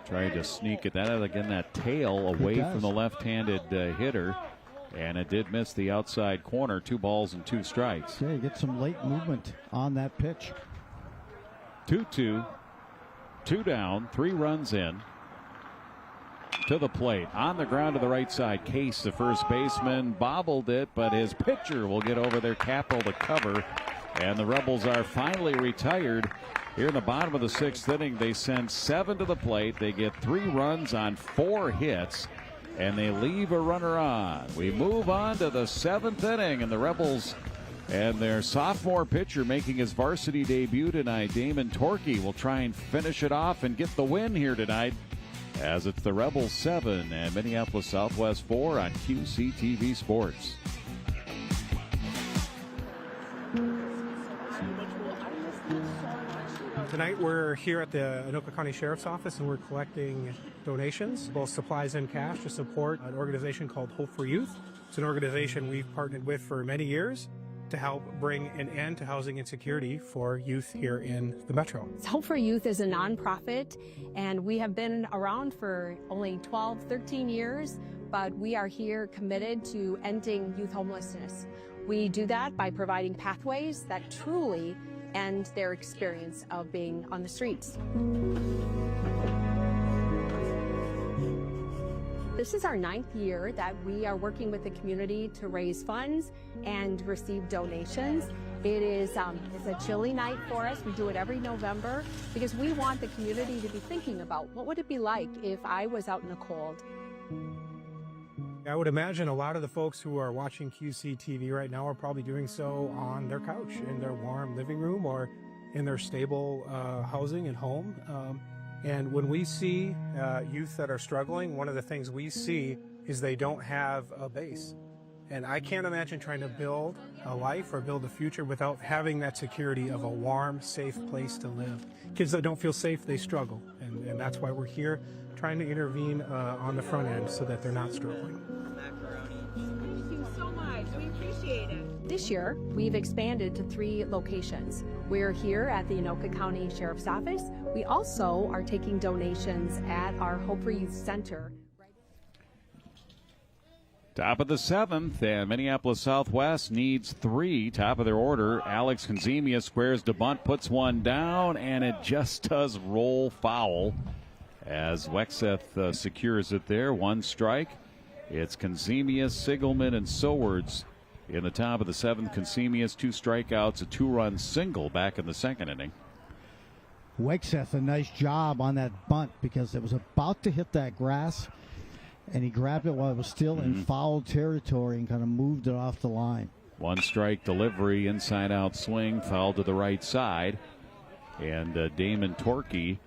Trying to sneak it. That again, that tail away from the left-handed hitter. And it did miss the outside corner. 2 balls and 2 strikes. Yeah, you get some late movement on that pitch. 2-2. 2 down. 3 runs in. To the plate. On the ground to the right side. Case, the first baseman, bobbled it, but his pitcher will get over there. Capel to cover. And the Rebels are finally retired. Here in the bottom of the 6th inning, they send 7 to the plate. They get 3 runs on 4 hits. And they leave a runner on. We move on to the 7th inning, and the Rebels and their sophomore pitcher making his varsity debut tonight, Damon Torkey, will try and finish it off and get the win here tonight, as it's the Rebels 7 and Minneapolis Southwest 4 on QCTV Sports. Tonight we're here at the Anoka County Sheriff's Office and we're collecting donations, both supplies and cash, to support an organization called Hope for Youth. It's an organization we've partnered with for many years to help bring an end to housing insecurity for youth here in the Metro. Hope for Youth is a nonprofit, and we have been around for only 12, 13 years, but we are here committed to ending youth homelessness. We do that by providing pathways that truly end their experience of being on the streets. This is our 9th year that we are working with the community to raise funds and receive donations. It is it's a chilly night for us. We do it every November because we want the community to be thinking about what would it be like if I was out in the cold. I would imagine a lot of the folks who are watching QCTV right now are probably doing so on their couch, in their warm living room, or in their stable housing and home. And when we see youth that are struggling, one of the things we see is they don't have a base. And I can't imagine trying to build a life or build a future without having that security of a warm, safe place to live. Kids that don't feel safe, they struggle. And that's why we're here trying to intervene on the front end so that they're not struggling. Thank you so much. We appreciate it. This year, we've expanded to 3 locations. We're here at the Anoka County Sheriff's Office. We also are taking donations at our Hope for Youth Center. Top of the 7th, and Minneapolis Southwest needs 3. Top of their order, Alex Conzemia squares to bunt, puts one down, and it just does roll foul as Wexeth secures it there. 1 strike. It's Conzemia, Sigelman, and Sowards in the top of the 7th. Conzemia's 2 strikeouts, a 2-run single back in the 2nd inning. Wexeth, a nice job on that bunt because it was about to hit that grass, and he grabbed it while it was still in foul territory and kind of moved it off the line. 1 strike delivery, inside out swing, foul to the right side. And Damon Torkey,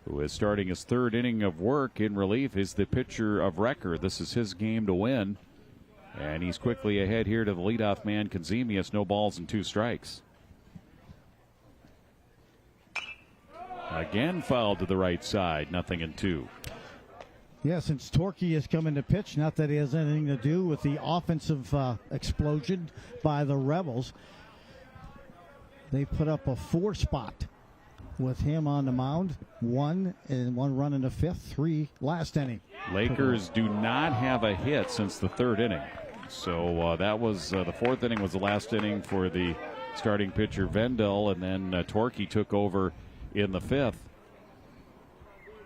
who is starting his 3rd inning of work in relief, is the pitcher of record. This is his game to win. And he's quickly ahead here to the leadoff man, Conzemius. No balls and 2 strikes. Again fouled to the right side, 0-2. Yeah, since Torkey has come into pitch, not that he has anything to do with the offensive explosion by the Rebels, they put up a 4 spot with him on the mound. 1 run in the 5th, 3 last inning. Lakers do not have a hit since the 3rd inning. So that was the 4th inning was the last inning for the starting pitcher Vendel, and then Torkey took over in the 5th.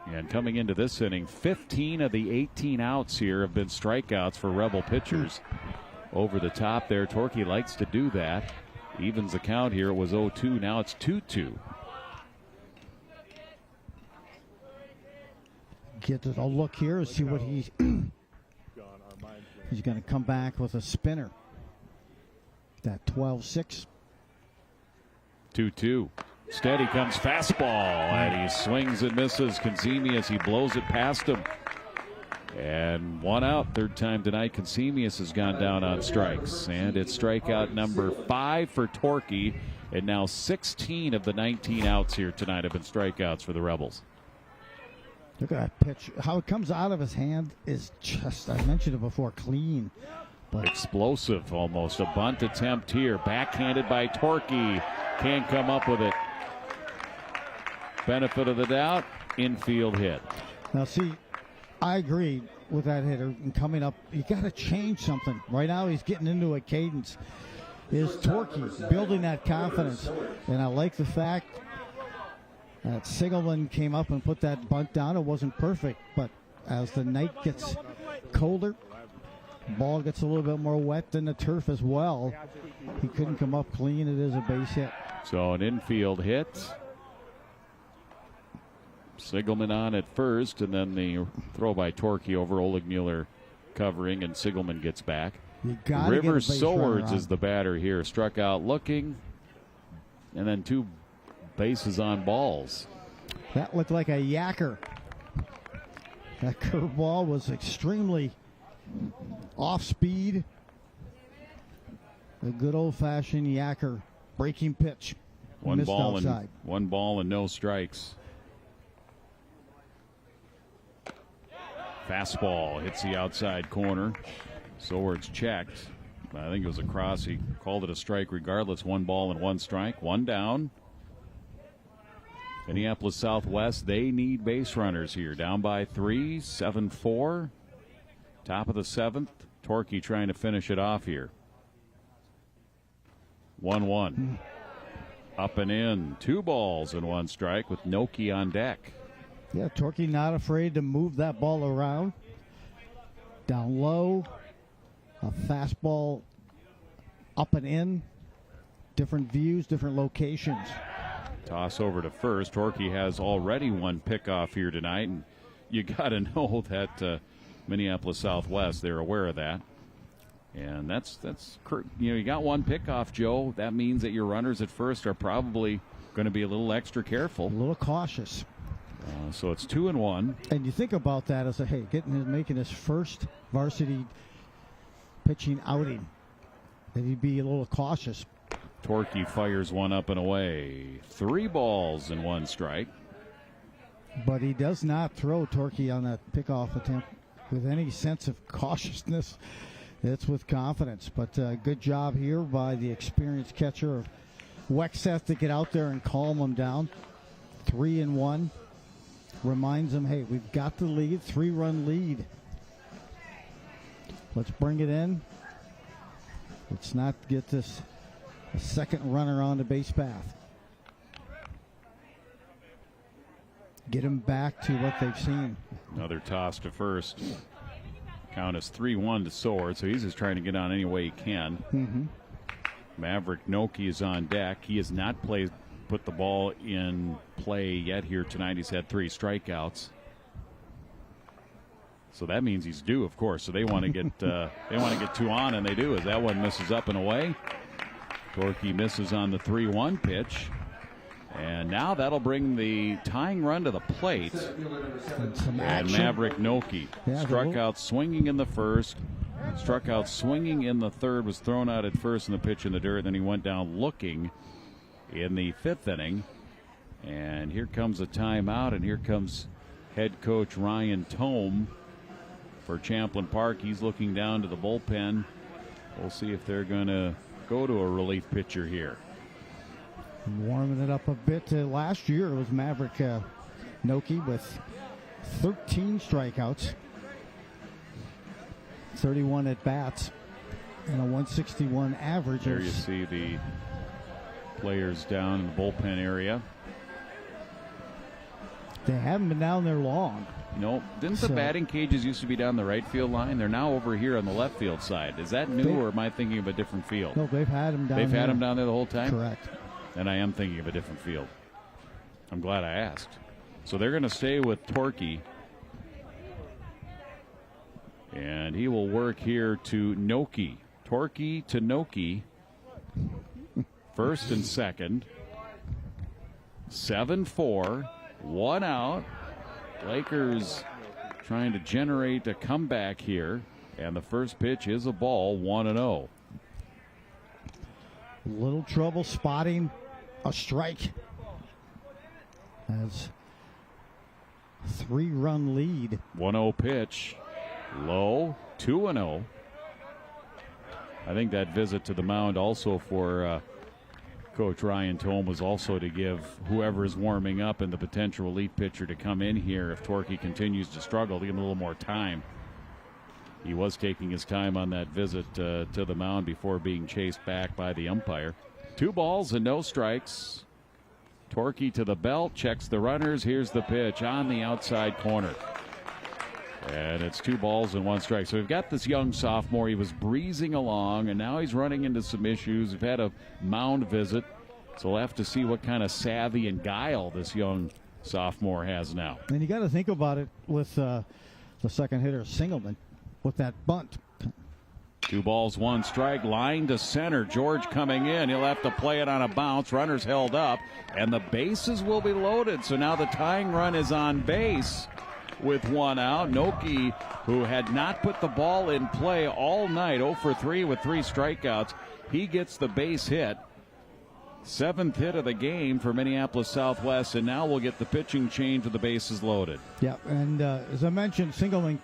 And coming into this inning, 15 of the 18 outs here have been strikeouts for Rebel pitchers. Over the top there, Torkey likes to do that. Evens the count here. It was 0-2. Now it's 2-2. Get a look here and see what he's going to come back with a spinner. That 12-6. 2-2. Steady comes fastball, and he swings and misses. Conzemius, he blows it past him. And 1 out, 3rd time tonight. Conzemius has gone down on strikes. And it's strikeout number 5 for Torkey. And now 16 of the 19 outs here tonight have been strikeouts for the Rebels. Look at that pitch. How it comes out of his hand is just, I mentioned it before, clean. But explosive almost. A bunt attempt here. Backhanded by Torkey. Can't come up with it. Benefit of the doubt, infield hit. Now, see, I agree with that hitter. And coming up, you got to change something. Right now, he's getting into a cadence. Is Torkey building that confidence? And I like the fact that Sigelman came up and put that bunt down. It wasn't perfect, but as the night gets colder, the ball gets a little bit more wet than the turf as well. He couldn't come up clean. It is a base hit. So an infield hit. Sigelman on at first, and then the throw by Torkey over. Oleg Mueller covering, and Sigelman gets back. Rivers Sowards is the batter here. Struck out looking, and then 2 bases on balls. That looked like a yacker. That curveball was extremely off speed. A good old-fashioned yacker breaking pitch. One ball and no strikes. Fastball hits the outside corner. Sowards checked. I think it was a cross. He called it a strike regardless. 1 ball and 1 strike. 1 down. Minneapolis Southwest, they need base runners here. Down by 3, 7-4. Top of the 7th. Torkey trying to finish it off here. 1-1. Up and in. 2 balls and 1 strike with Noki on deck. Yeah, Torkey not afraid to move that ball around. Down low, a fastball up and in, different views, different locations. Toss over to first. Torquay has already one pickoff here tonight, and you got to know that Minneapolis Southwest, they're aware of that. And that's you got one pickoff, Joe. That means that your runners at first are probably going to be a little extra careful, a little cautious. So it's 2-1. And you think about that as making his first varsity pitching outing, that he'd be a little cautious. Torquay fires one up and away. 3 balls and 1 strike. But he does not throw Torquay on that pickoff attempt with any sense of cautiousness. It's with confidence. But good job here by the experienced catcher of Wexeth to get out there and calm him down. 3-1. Reminds him, hey, we've got the lead, 3-run lead. Let's bring it in. Let's not get this a second runner on the base path. Get him back to what they've seen. Another toss to first. Count is 3-1 to Sword, so he's just trying to get on any way he can. Mm-hmm. Maverick Noki is on deck. He has not put the ball in play yet here tonight. He's had 3 strikeouts. So that means he's due, of course. So they want to get 2 on, and they do, as that one misses up and away. Torquay misses on the 3-1 pitch. And now that'll bring the tying run to the plate. And Maverick Noki struck out swinging in the first, struck out swinging in the third, was thrown out at first in the pitch in the dirt. Then he went down looking in the 5th inning. And here comes a timeout, and here comes head coach Ryan Tome for Champlin Park. He's looking down to the bullpen. We'll see if they're going to go to a relief pitcher here. Warming it up a bit. Last year it was Maverick Noki with 13 strikeouts, 31 at bats, and a 161 average. There you see the players down in the bullpen area. They haven't been down there long. No, didn't the batting cages used to be down the right field line? They're now over here on the left field side. Is that new, or am I thinking of a different field? No, they've had them down there. They've had them down there the whole time? Correct. And I am thinking of a different field. I'm glad I asked. So they're going to stay with Torquay. And he will work here to Noki. Torquay to Noki. First and second. 7-4. 1 out. Lakers trying to generate a comeback here. And the first pitch is a ball, 1-0. Little trouble spotting a strike. As 3-run lead. 1-0 pitch. Low. 2-0. I think that visit to the mound also for Coach Ryan Tome was also to give whoever is warming up and the potential relief pitcher to come in here if Torquay continues to struggle, to give him a little more time. He was taking his time on that visit to the mound before being chased back by the umpire. 2 balls and no strikes. Torquay to the belt, checks the runners. Here's the pitch on the outside corner. And it's 2 balls and 1 strike. So we've got this young sophomore. He was breezing along, and now he's running into some issues. We've had a mound visit, so we'll have to see what kind of savvy and guile this young sophomore has now. And you got to think about it with the second hitter, Singleman, with that bunt. 2 balls, 1 strike, line to center. George coming in. He'll have to play it on a bounce. Runners held up, and the bases will be loaded. So now the tying run is on base with 1 out. Noki, who had not put the ball in play all night, 0 for 3 with 3 strikeouts, he gets the base hit. 7th hit of the game for Minneapolis Southwest, and now we'll get the pitching change with the bases loaded. Yeah, and as I mentioned, Singleman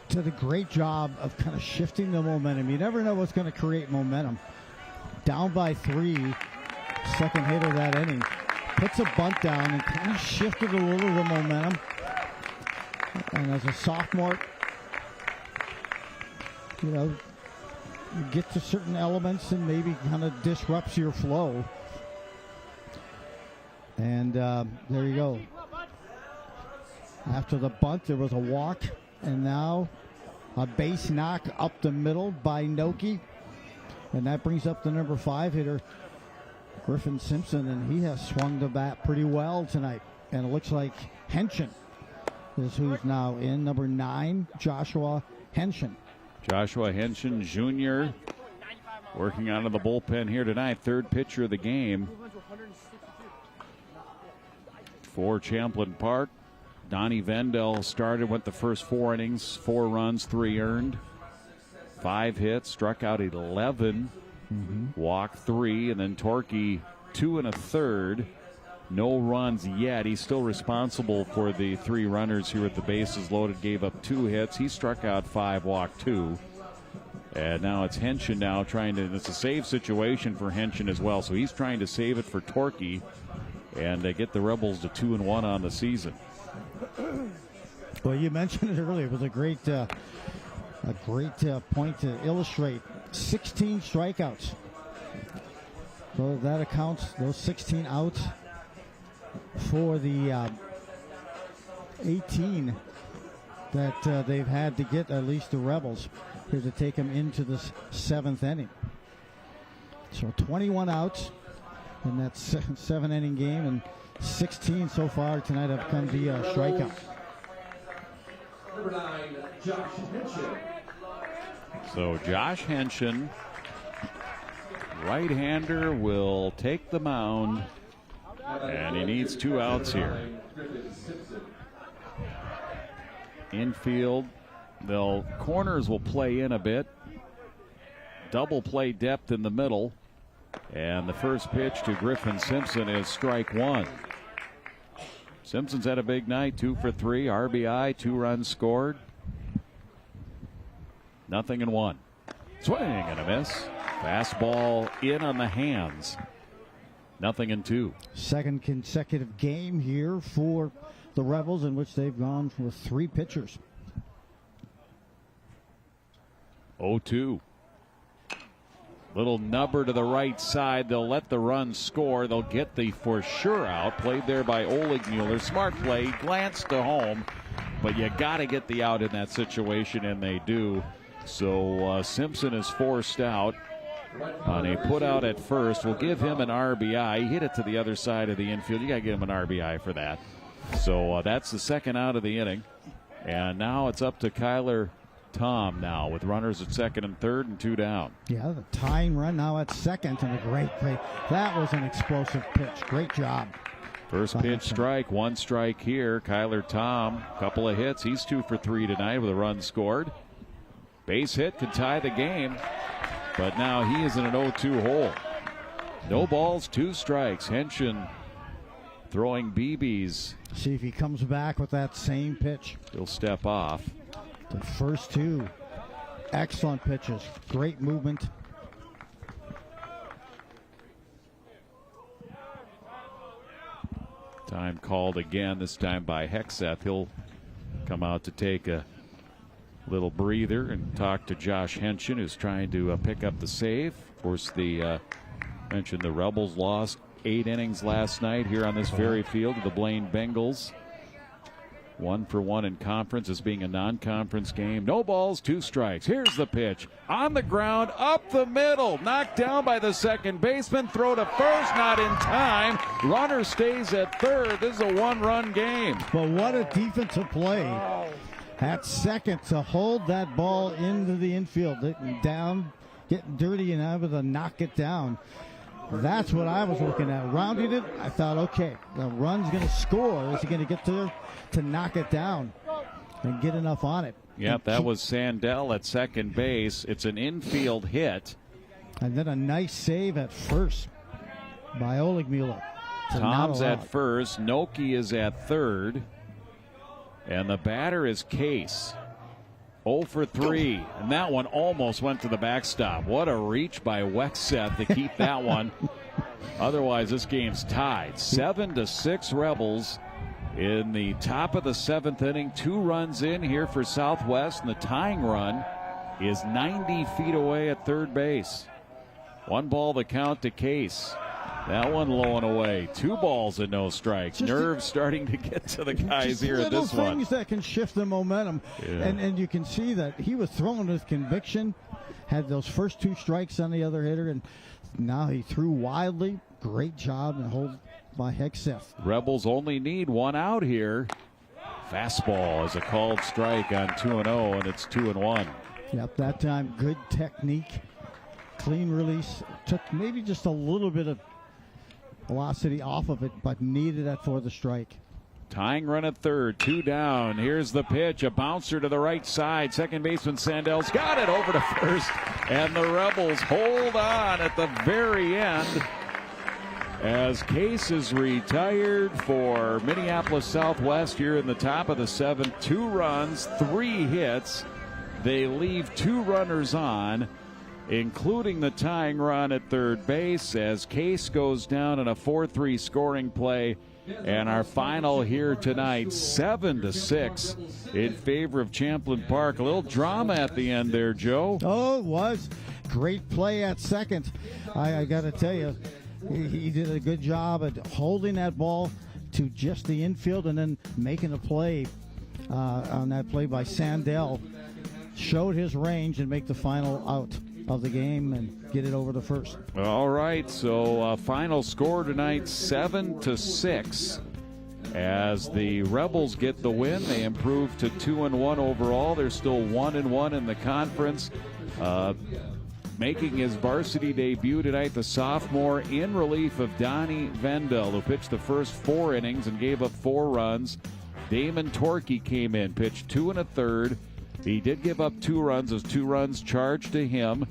did a great job of kind of shifting the momentum. You never know what's going to create momentum. Down by 3, second hit of that inning, puts a bunt down and kind of shifted a little of the momentum. And as a sophomore, you get to certain elements and maybe kind of disrupts your flow. And there you go. After the bunt, there was a walk, and now A base knock up the middle by Noki. And that brings up the number 5 hitter, Griffin Simpson, and he has swung the bat pretty well tonight. And it looks like Henshin is who's now in. Number 9, Joshua Henshin. Joshua Henshin Jr. working out of the bullpen here tonight. Third pitcher of the game for Champlin Park. Donnie Vendel started with the first 4 innings, 4 runs, 3 earned, 5 hits, struck out 11, walked 3, and then Torkey 2 1/3. No runs yet. He's still responsible for the 3 runners here with the bases loaded. Gave up 2 hits. He struck out 5, walked 2. And now it's Henshin now trying to, it's a save situation for Henshin as well. So he's trying to save it for Torkey and get the Rebels to 2-1 on the season. Well, you mentioned it earlier. It was a great point to illustrate. 16 strikeouts. So that accounts, those 16 outs, for the 18 that they've had to get at least the Rebels here to take them into the 7th inning. So 21 outs in that 7-inning game, and 16 so far tonight have come via strikeout. Number 9, Josh Henshin. So Josh Henshin, right-hander, will take the mound, and he needs 2 outs here. Infield, corners will play in a bit. Double play depth in the middle. And the first pitch to Griffin Simpson is strike 1. Simpson's had a big night, 2 for 3, RBI, 2 runs scored. 0-1. Swing and a miss. Fastball in on the hands. 0-2. Second consecutive game here for the Rebels in which they've gone with 3 pitchers. 0-2. Little nubber to the right side. They'll let the run score. They'll get the for sure out. Played there by Oleg Mueller. Smart play. Glanced to home. But you got to get the out in that situation, and they do. So Simpson is forced out on a put out at first. We'll give him an RBI. He hit it to the other side of the infield. You got to give him an RBI for that. So that's the second out of the inning. And now it's up to Kyler Tom now with runners at second and third and 2 down. Yeah, the tying run now at second, and a great play. That was an explosive pitch. Great job. First pitch strike, 1 strike here. Kyler Tom, couple of hits. He's 2 for 3 tonight with a run scored. Base hit could tie the game, but now he is in an 0-2 hole. No balls, 2 strikes. Henshin throwing BBs. See if he comes back with that same pitch. He'll step off. The first 2 excellent pitches. Great movement. Time called again, this time by Hexeth. He'll come out to take a little breather and talk to Josh Henshin, who's trying to pick up the save. Of course, mentioned the Rebels lost 8 innings last night here on this very field to the Blaine Bengals. 1 for 1 in conference, as being a non-conference game. No balls, 2 strikes. Here's the pitch. On the ground, up the middle. Knocked down by the second baseman. Throw to first, not in time. Runner stays at third. This is a 1-run game. But what a defensive play at second to hold that ball into the infield. Down, getting dirty and able to knock it down. That's what I was looking at. Rounded it, I thought, okay, the run's going to score. Is he going to get there to knock it down and get enough on it? Yep, that was Sandell at second base. It's an infield hit. And then a nice save at first by Oleg Mueller. Tom's at first. Noki is at third. And the batter is Case. 0 for 3, and that one almost went to the backstop. What a reach by Wexeth to keep that one. Otherwise, this game's tied. 7-6 Rebels in the top of the 7th inning. 2 runs in here for Southwest, and the tying run is 90 feet away at third base. 1 ball the count to Case. That one low and away. 2 balls and no strikes. Nerves starting to get to the guys here at this one. Little things that can shift the momentum. Yeah. And you can see that he was throwing with conviction, had those first 2 strikes on the other hitter, and now he threw wildly. Great job and hold by Hegseth. Rebels only need 1 out here. Fastball is a called strike on 2-0, and it's 2-1. Yep, that time good technique. Clean release. Took maybe just a little bit of velocity off of it, but needed it for the strike. Tying run at third, 2 down. Here's the pitch, a bouncer to the right side. Second baseman Sandel's got it over to first, and the Rebels hold on at the very end as Case is retired for Minneapolis Southwest here in the top of the 7th. 2 runs, 3 hits. They leave 2 runners on, including the tying run at third base as Case goes down in a 4-3 scoring play. And our final here tonight, 7-6 in favor of Champlin Park. A little drama at the end there, Joe. Oh, it was. Great play at second. I got to tell you, he did a good job at holding that ball to just the infield and then making a play on that play by Sandell. Showed his range and make the final out of the game and get it over the first. All right, so final score tonight, 7-6. As the Rebels get the win, they improve to 2-1 overall. They're still 1-1 in the conference. Making his varsity debut tonight, the sophomore in relief of Donnie Vendel, who pitched the first 4 innings and gave up 4 runs. Damon Torkey came in, pitched 2 1/3. He did give up 2 runs, as 2 runs charged to him.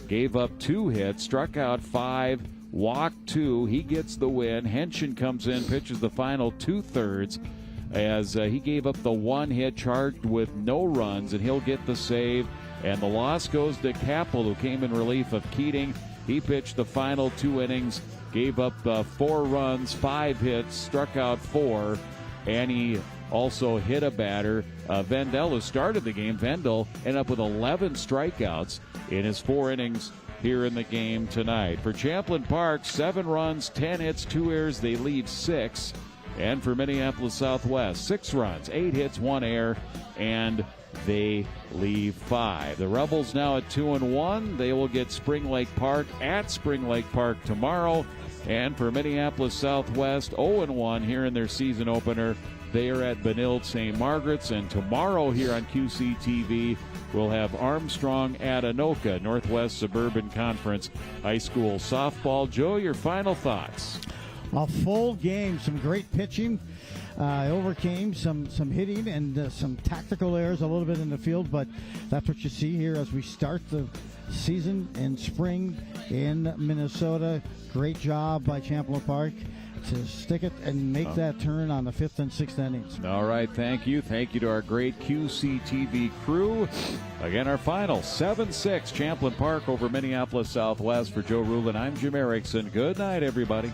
Gave up 2 hits, struck out 5, walked 2. He gets the win. Henshin comes in, pitches the final 2/3 as he gave up the 1 hit, charged with no runs, and he'll get the save. And the loss goes to Capel, who came in relief of Keating. He pitched the final 2 innings, gave up 4 runs, 5 hits, struck out 4, and he also hit a batter. Vendel, who started the game, Vendel ended up with 11 strikeouts in his 4 innings here in the game tonight. For Champlin Park, 7 runs, 10 hits, 2 errors. They lead 6. And for Minneapolis Southwest, 6 runs, 8 hits, 1 error, and they leave 5. The Rebels now at 2-1. They will get Spring Lake Park at Spring Lake Park tomorrow. And for Minneapolis Southwest, 0-1 here in their season opener. They are at Benilde St. Margaret's, and tomorrow here on QCTV, we'll have Armstrong at Anoka, Northwest Suburban Conference High School Softball. Joe, your final thoughts? A full game, some great pitching. Overcame some hitting and some tactical errors a little bit in the field, but that's what you see here as we start the season in spring in Minnesota. Great job by Champlin Park to stick it and make that turn on the 5th and 6th innings. All right, thank you. Thank you to our great QCTV crew. Again, our final 7-6 Champlin Park over Minneapolis Southwest. For Joe Rulin, I'm Jim Erickson. Good night, everybody.